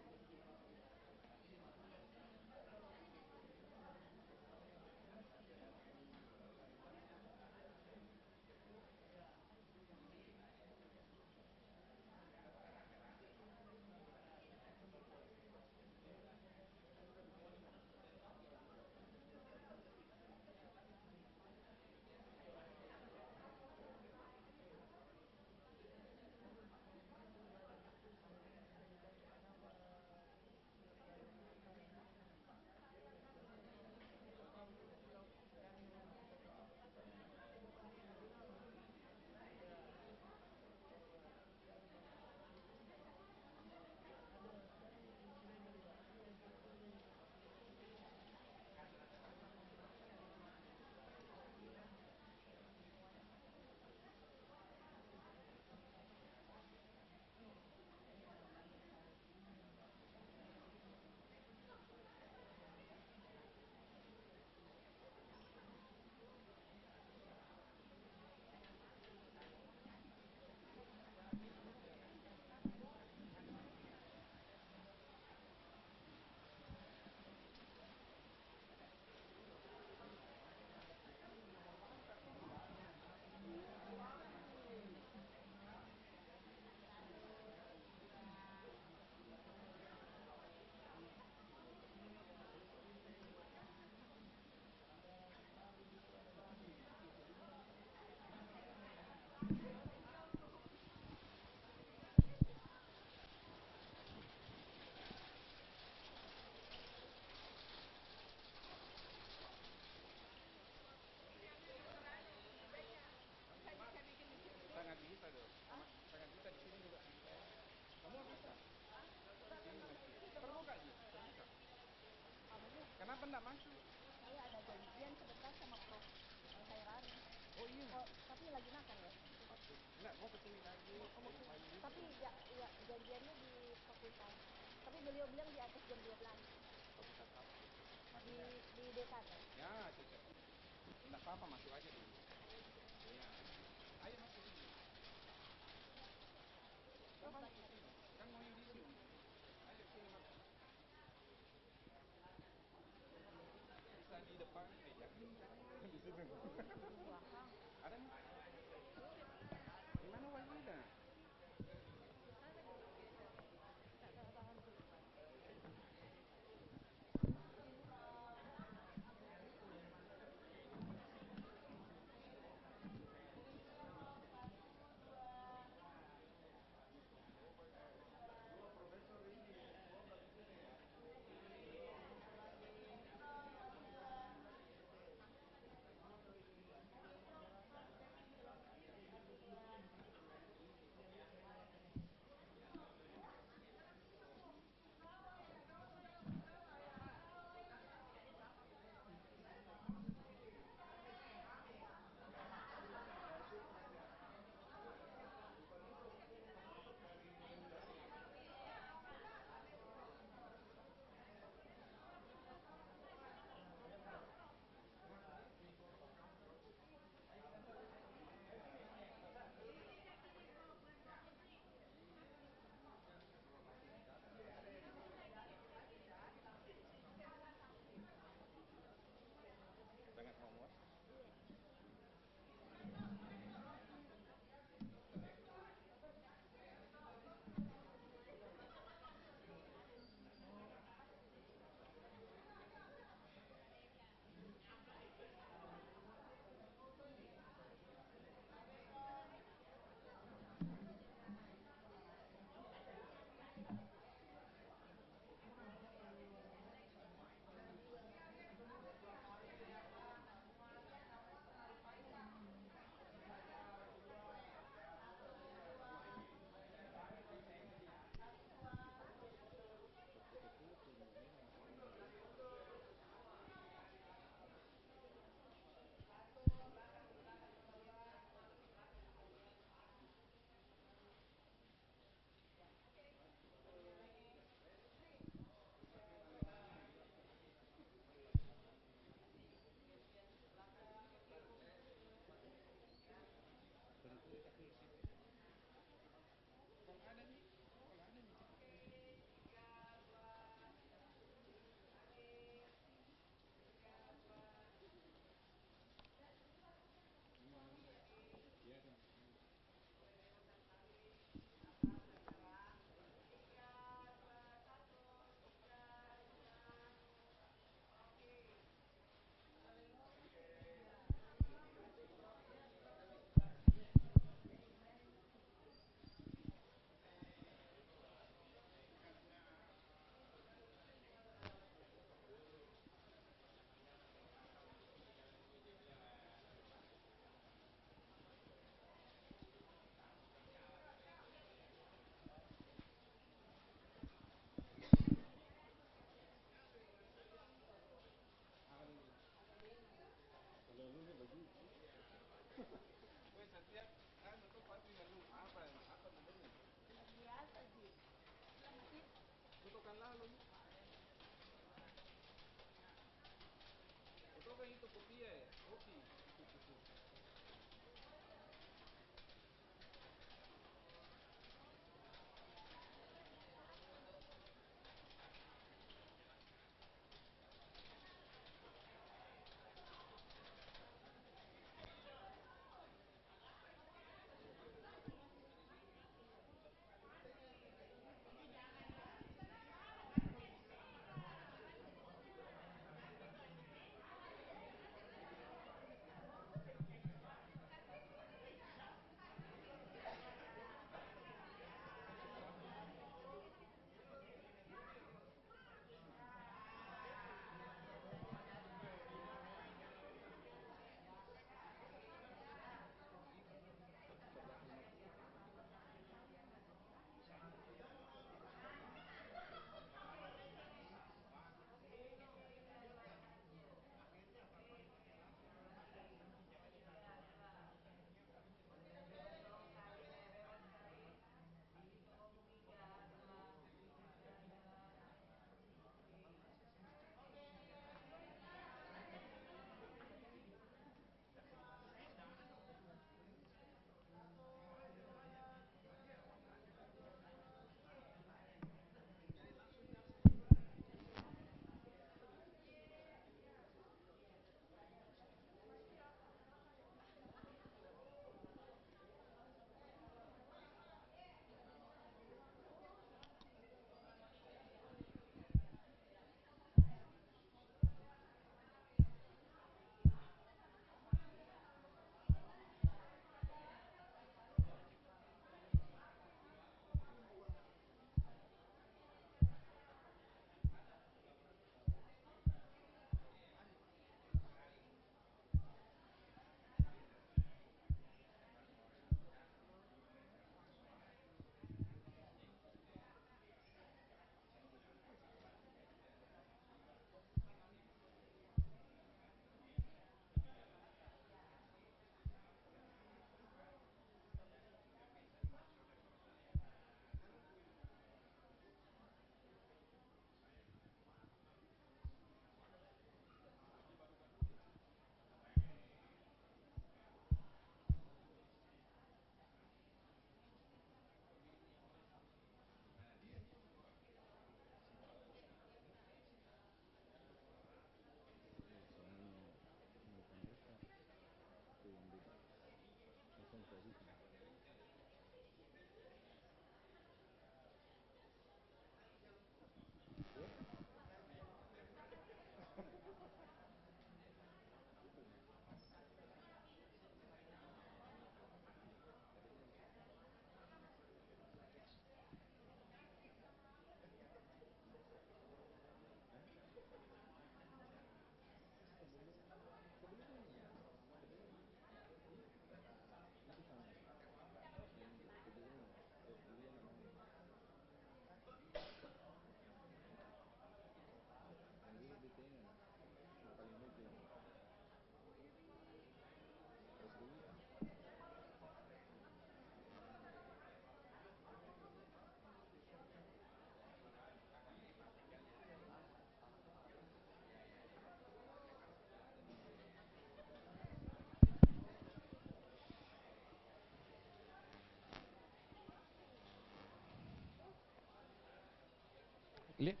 Lihat.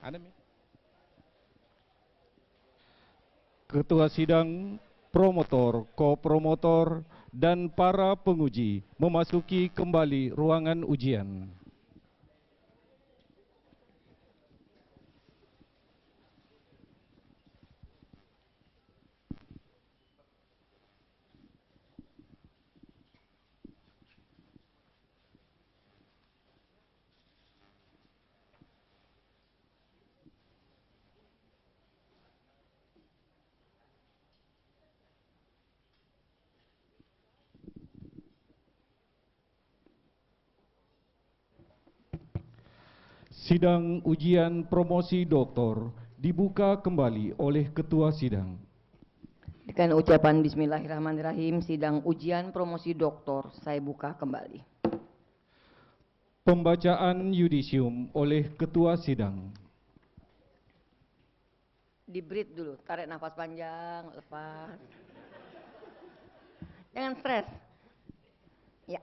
Ada mi? Ketua sidang, promotor, kopromotor, dan para penguji memasuki kembali ruangan ujian. Sidang ujian promosi doktor dibuka kembali oleh Ketua Sidang. Dengan ucapan Bismillahirrahmanirrahim, sidang ujian promosi doktor saya buka kembali. Pembacaan yudisium oleh Ketua Sidang. Di-breathe dulu, tarik nafas panjang, lepas. Jangan stres. Ya.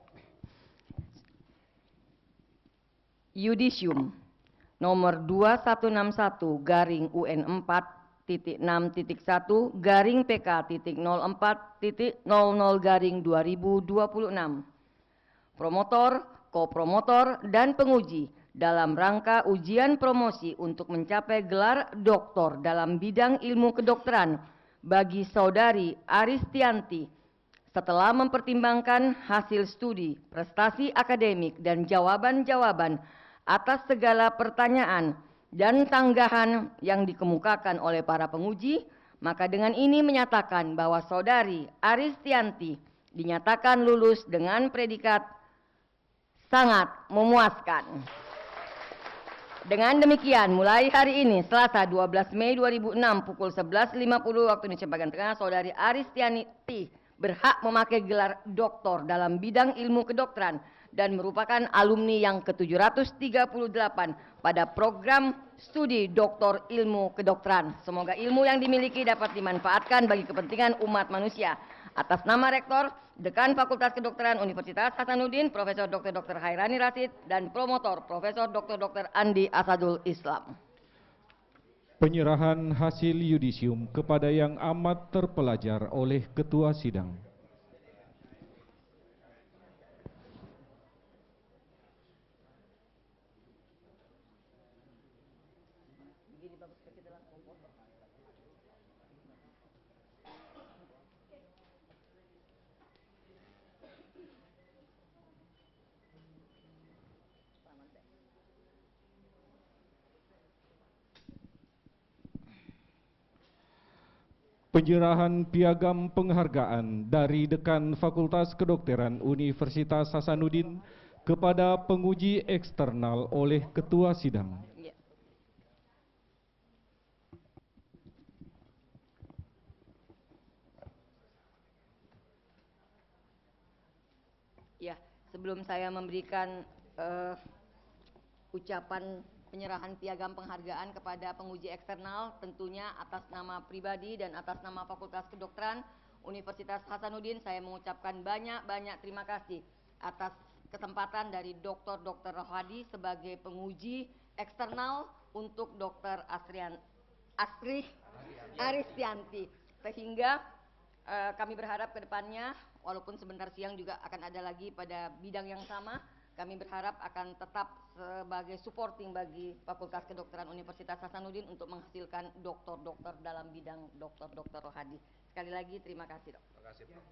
Yudisium nomor 2161 garing UN 4.6.1 garing PK.04.00 garing 2026. Promotor, kopromotor, dan penguji dalam rangka ujian promosi untuk mencapai gelar doktor dalam bidang ilmu kedokteran bagi saudari Aristianti setelah mempertimbangkan hasil studi, prestasi akademik, dan jawaban-jawaban atas segala pertanyaan dan tanggahan yang dikemukakan oleh para penguji, maka dengan ini menyatakan bahwa saudari Aristianti dinyatakan lulus dengan predikat sangat memuaskan. Dengan demikian, mulai hari ini, Selasa 12 Mei 2006, pukul 11.50 waktu Indonesia bagian tengah, saudari Aristianti berhak memakai gelar doktor dalam bidang ilmu kedokteran dan merupakan alumni yang ke-738 pada program studi doktor ilmu kedokteran. Semoga ilmu yang dimiliki dapat dimanfaatkan bagi kepentingan umat manusia. Atas nama Rektor, Dekan Fakultas Kedokteran Universitas Hasanuddin, Profesor Dr. Dr. Hairani Rasid, dan Promotor Profesor Dr. Dr. Andi Asadul Islam. Penyerahan hasil yudisium kepada yang amat terpelajar oleh Ketua Sidang. Penyerahan piagam penghargaan dari Dekan Fakultas Kedokteran Universitas Hasanuddin kepada penguji eksternal oleh Ketua Sidang. Ya, sebelum saya memberikan ucapan penyerahan piagam penghargaan kepada penguji eksternal, tentunya atas nama pribadi dan atas nama Fakultas Kedokteran Universitas Hasanuddin, saya mengucapkan banyak-banyak terima kasih atas kesempatan dari Dr. Rohadi sebagai penguji eksternal untuk Dr. Aristianti. Sehingga kami berharap ke depannya, walaupun sebentar siang juga akan ada lagi pada bidang yang sama, kami berharap akan tetap sebagai supporting bagi Fakultas Kedokteran Universitas Hasanuddin untuk menghasilkan dokter-dokter dalam bidang Dr. Rohadi. Sekali lagi terima kasih, Dok. Terima kasih, Prof.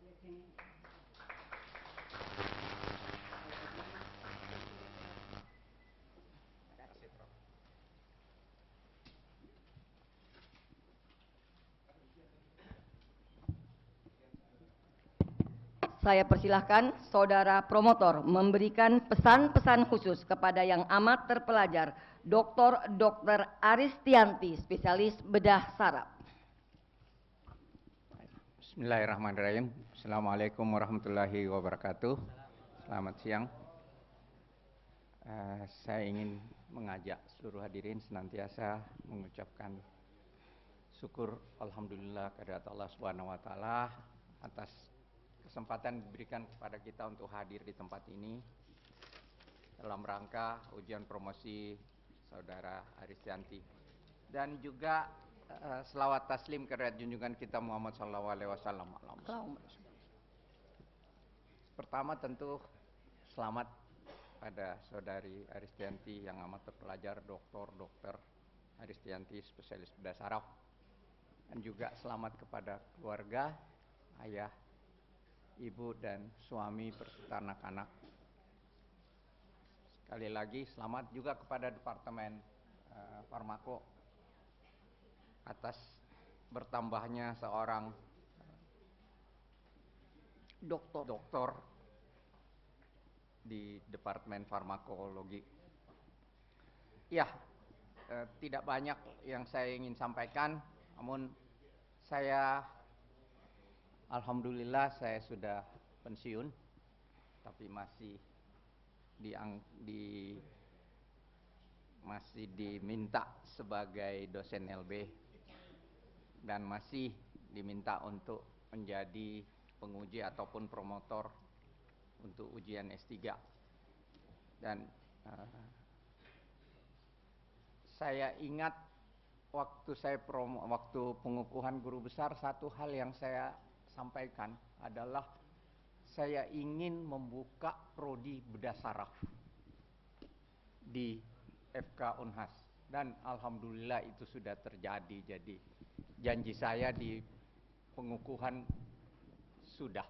Saya persilahkan saudara promotor memberikan pesan-pesan khusus kepada yang amat terpelajar, Dr. Aristianti, spesialis bedah saraf. Bismillahirrahmanirrahim. Assalamualaikum warahmatullahi wabarakatuh. Selamat siang. Saya ingin mengajak seluruh hadirin senantiasa mengucapkan syukur alhamdulillah kehadirat Allah Subhanahu wa taala atas kesempatan diberikan kepada kita untuk hadir di tempat ini. dalam rangka ujian promosi Saudara Aristianti. Dan juga selawat taslim kepada junjungan kita Muhammad SAW. Pertama tentu selamat pada Saudari Aristianti yang amat terpelajar, Dr. Aristianti, spesialis bedah saraf. Dan juga selamat kepada keluarga, ayah, ibu, dan suami berserta anak-anak. Sekali lagi selamat juga kepada Departemen Farmako atas bertambahnya seorang doktor di Departemen Farmakologi. Ya, tidak banyak yang saya ingin sampaikan, namun alhamdulillah saya sudah pensiun, tapi masih diminta sebagai dosen LB dan masih diminta untuk menjadi penguji ataupun promotor untuk ujian S3. Dan saya ingat waktu pengukuhan guru besar, satu hal yang saya sampaikan adalah saya ingin membuka prodi bedah saraf di FK Unhas, dan alhamdulillah itu sudah terjadi. Jadi janji saya di pengukuhan sudah,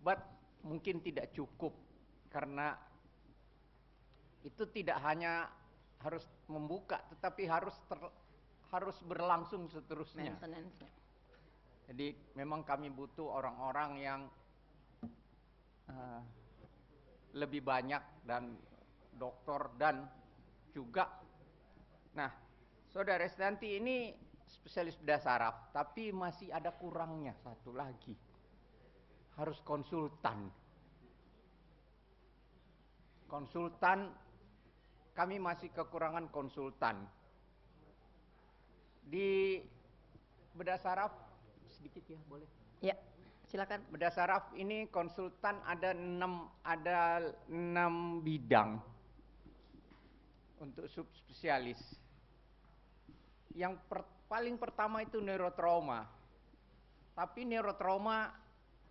but mungkin tidak cukup karena itu tidak hanya harus membuka, tetapi harus berlangsung seterusnya. Jadi memang kami butuh orang-orang yang lebih banyak dan doktor dan juga. Nah, Saudara Aristianti ini spesialis bedah saraf, tapi masih ada kurangnya satu lagi. Harus konsultan. Kami masih kekurangan konsultan. Di bedah saraf sedikit ya, boleh? Ya, silakan. Bedah saraf ini konsultan ada 6 bidang untuk subspesialis. Yang paling pertama itu neurotrauma. Tapi neurotrauma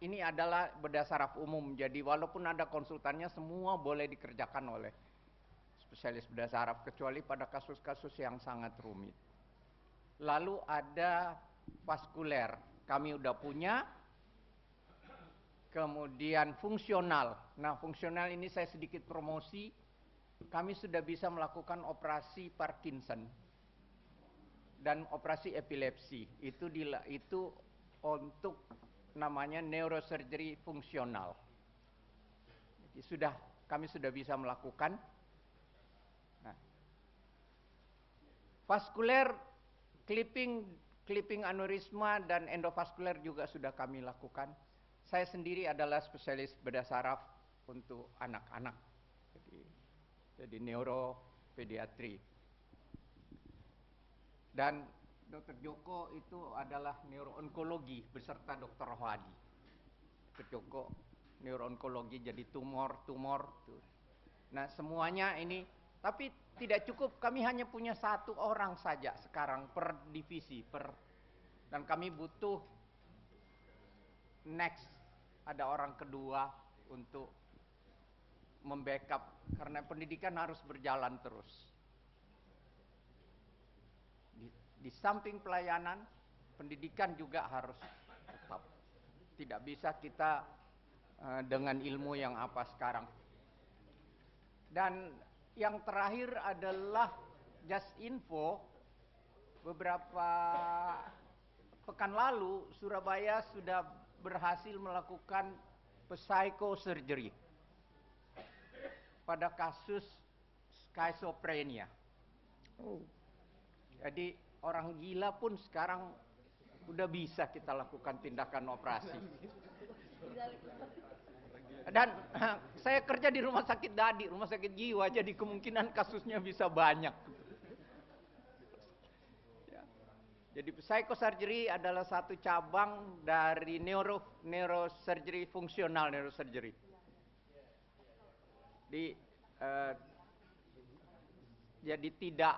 ini adalah bedah saraf umum. Jadi walaupun ada konsultannya, semua boleh dikerjakan oleh spesialis bedah saraf kecuali pada kasus-kasus yang sangat rumit. Lalu ada vaskuler. Kami udah punya. Kemudian fungsional. Nah, fungsional ini saya sedikit promosi. Kami sudah bisa melakukan operasi Parkinson dan operasi epilepsi. Itu untuk namanya neurosurgery fungsional. Jadi kami sudah bisa melakukan. Nah, vaskuler, clipping aneurisma dan endovaskuler juga sudah kami lakukan. Saya sendiri adalah spesialis bedah saraf untuk anak-anak. Jadi neuropediatri. Dan Dr. Joko itu adalah neuroonkologi beserta Dr. Rohadi. Dr. Joko neuroonkologi, jadi tumor. Nah, semuanya ini, tapi tidak cukup. Kami hanya punya 1 orang saja sekarang per divisi, dan kami butuh next ada orang kedua untuk membackup karena pendidikan harus berjalan terus. Di samping pelayanan, pendidikan juga harus tetap. Tidak bisa kita dengan ilmu yang apa sekarang. Dan yang terakhir adalah just info, beberapa pekan lalu Surabaya sudah berhasil melakukan psychosurgery pada kasus skizofrenia. Jadi orang gila pun sekarang udah bisa kita lakukan tindakan operasi. Dan saya kerja di rumah sakit Dadi, rumah sakit jiwa, jadi kemungkinan kasusnya bisa banyak. Ya. Jadi psychosurgery adalah satu cabang dari neurosurgery fungsional neurosurgery. jadi tidak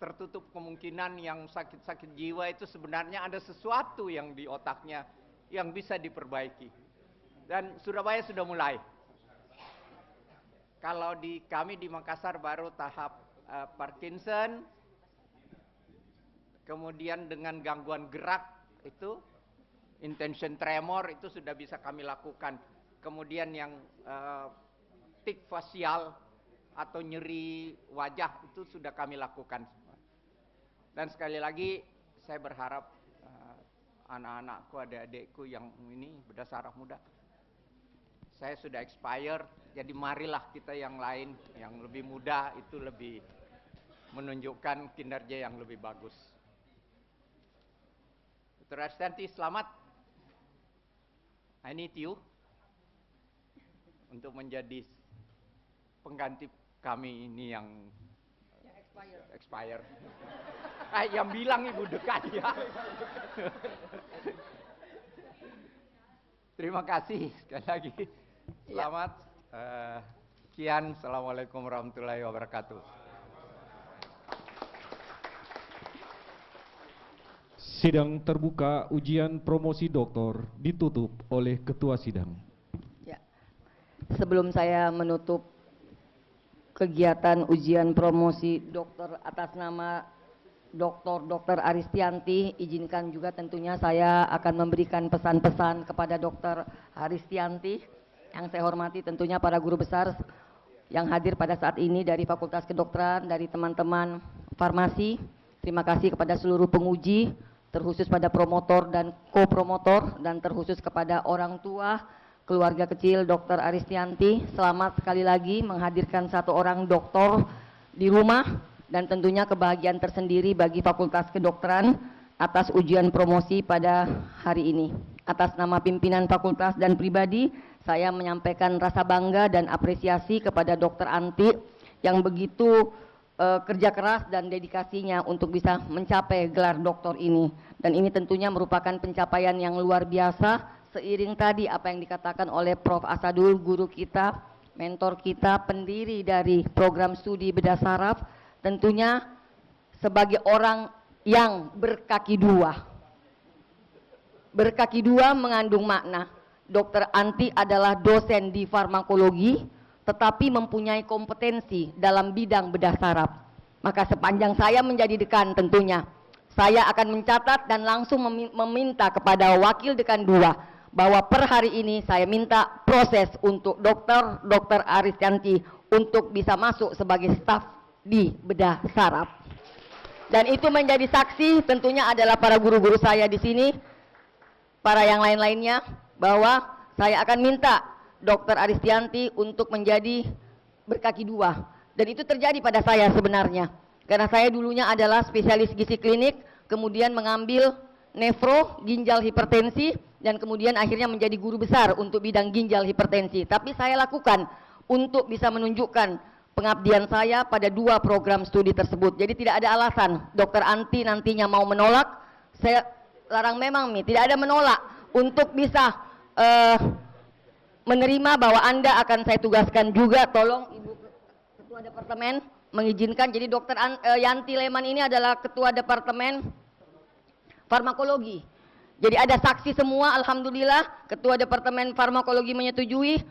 tertutup kemungkinan yang sakit-sakit jiwa itu sebenarnya ada sesuatu yang di otaknya yang bisa diperbaiki. Dan Surabaya sudah mulai. Kalau kami di Makassar baru tahap Parkinson, kemudian dengan gangguan gerak itu, intention tremor itu sudah bisa kami lakukan. Kemudian yang tic fasial atau nyeri wajah itu sudah kami lakukan. Dan sekali lagi saya berharap anak-anakku, adik-adikku yang ini berdasar muda, saya sudah expire, jadi marilah kita yang lain yang lebih muda itu lebih menunjukkan kinerja yang lebih bagus. Dr. Aristianti, selamat. I need you untuk menjadi pengganti kami ini yang expired. Yang bilang Ibu dekat ya. Terima kasih sekali lagi. Selamat. Sekian. Assalamualaikum warahmatullahi wabarakatuh. Sidang terbuka ujian promosi doktor ditutup oleh Ketua Sidang. Ya. Sebelum saya menutup kegiatan ujian promosi dokter atas nama Dr. Aristianti, izinkan juga tentunya saya akan memberikan pesan-pesan kepada Dr. Aristianti. Yang saya hormati tentunya para guru besar yang hadir pada saat ini dari Fakultas Kedokteran, dari teman-teman farmasi. Terima kasih kepada seluruh penguji, terkhusus pada promotor dan co-promotor, dan terkhusus kepada orang tua, keluarga kecil Dr. Aristianti. Selamat sekali lagi menghadirkan satu orang doktor di rumah, dan tentunya kebahagiaan tersendiri bagi Fakultas Kedokteran atas ujian promosi pada hari ini. Atas nama pimpinan fakultas dan pribadi, saya menyampaikan rasa bangga dan apresiasi kepada Dr. Anti yang begitu kerja keras dan dedikasinya untuk bisa mencapai gelar doktor ini. Dan ini tentunya merupakan pencapaian yang luar biasa, seiring tadi apa yang dikatakan oleh Prof. Asadul, guru kita, mentor kita, pendiri dari program studi bedah saraf, tentunya sebagai orang yang berkaki dua. Berkaki dua mengandung makna. Dr. Anti adalah dosen di farmakologi, tetapi mempunyai kompetensi dalam bidang bedah saraf. Maka sepanjang saya menjadi dekan tentunya, saya akan mencatat dan langsung meminta kepada wakil dekan 2, bahwa per hari ini saya minta proses untuk Dr. Aristianti untuk bisa masuk sebagai staf di bedah saraf. Dan itu menjadi saksi tentunya adalah para guru-guru saya di sini, para yang lain-lainnya, bahwa saya akan minta Dr. Aristianti untuk menjadi berkaki dua. Dan itu terjadi pada saya sebenarnya. Karena saya dulunya adalah spesialis gizi klinik, kemudian mengambil nefro, ginjal hipertensi, dan kemudian akhirnya menjadi guru besar untuk bidang ginjal hipertensi. Tapi saya lakukan untuk bisa menunjukkan pengabdian saya pada 2 program studi tersebut. Jadi tidak ada alasan Dr. Anti nantinya mau menolak, saya larang memang tidak ada menolak untuk bisa menerima bahwa Anda akan saya tugaskan juga. Tolong Ibu Ketua Departemen mengizinkan. Jadi Dr. Yanti Leman ini adalah Ketua Departemen Farmakologi. Jadi ada saksi semua, alhamdulillah. Ketua Departemen Farmakologi menyetujui.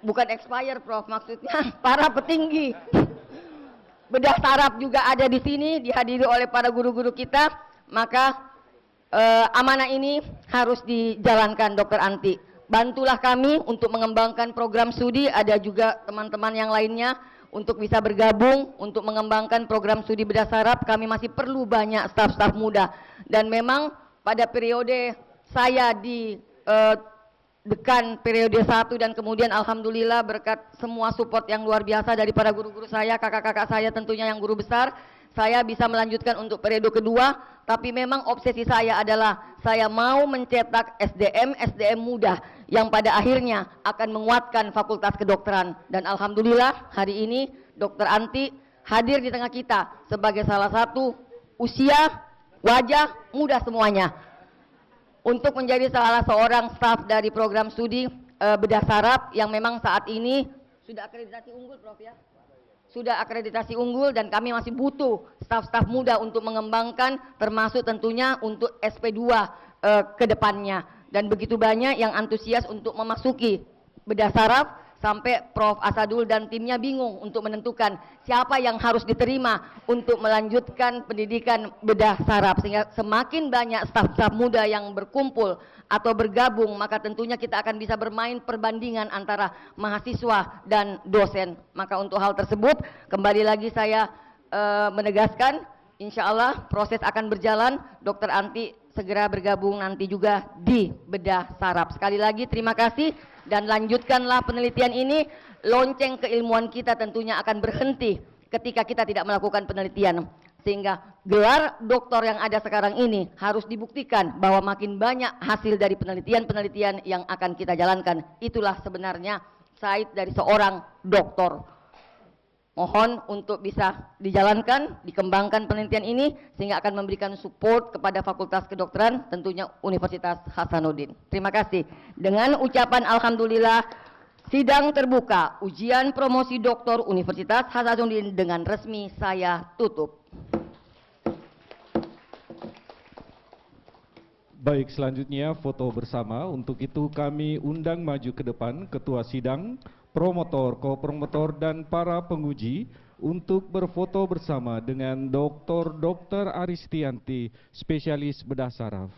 Bukan expire, Prof, maksudnya para petinggi bedah saraf juga ada di sini, dihadiri oleh para guru-guru kita. Maka amanah ini harus dijalankan, Dr. Anti. Bantulah kami untuk mengembangkan program studi, ada juga teman-teman yang lainnya untuk bisa bergabung untuk mengembangkan program studi bedah saraf. Kami masih perlu banyak staf-staf muda. Dan memang pada periode saya di dekan periode 1 dan kemudian alhamdulillah berkat semua support yang luar biasa dari para guru-guru saya, kakak-kakak saya tentunya yang guru besar, saya bisa melanjutkan untuk periode kedua. Tapi memang obsesi saya adalah saya mau mencetak SDM muda yang pada akhirnya akan menguatkan Fakultas Kedokteran. Dan alhamdulillah hari ini Dr. Anti hadir di tengah kita sebagai salah satu usia, wajah muda semuanya, untuk menjadi salah seorang staf dari program studi bedah saraf yang memang saat ini Sudah akreditasi unggul, Prof ya? Sudah akreditasi unggul dan kami masih butuh staf-staf muda untuk mengembangkan, termasuk tentunya untuk SP2 ke depannya. Dan begitu banyak yang antusias untuk memasuki bedah saraf, sampai Prof Asadul dan timnya bingung untuk menentukan siapa yang harus diterima untuk melanjutkan pendidikan bedah saraf. Sehingga semakin banyak staf-staf muda yang berkumpul atau bergabung, maka tentunya kita akan bisa bermain perbandingan antara mahasiswa dan dosen. Maka untuk hal tersebut, kembali lagi saya menegaskan, insya Allah proses akan berjalan, Dr. Anti segera bergabung nanti juga di bedah saraf. Sekali lagi terima kasih dan lanjutkanlah penelitian ini. Lonceng keilmuan kita tentunya akan berhenti ketika kita tidak melakukan penelitian. Sehingga gelar doktor yang ada sekarang ini harus dibuktikan bahwa makin banyak hasil dari penelitian-penelitian yang akan kita jalankan. Itulah sebenarnya side dari seorang doktor. Mohon untuk bisa dijalankan, dikembangkan penelitian ini sehingga akan memberikan support kepada Fakultas Kedokteran, tentunya Universitas Hasanuddin. Terima kasih. Dengan ucapan alhamdulillah, sidang terbuka ujian promosi doktor Universitas Hasanuddin dengan resmi saya tutup. Baik, selanjutnya foto bersama. Untuk itu kami undang maju ke depan Ketua Sidang, promotor, ko-promotor, dan para penguji untuk berfoto bersama dengan Dr. Aristianti, spesialis bedah saraf.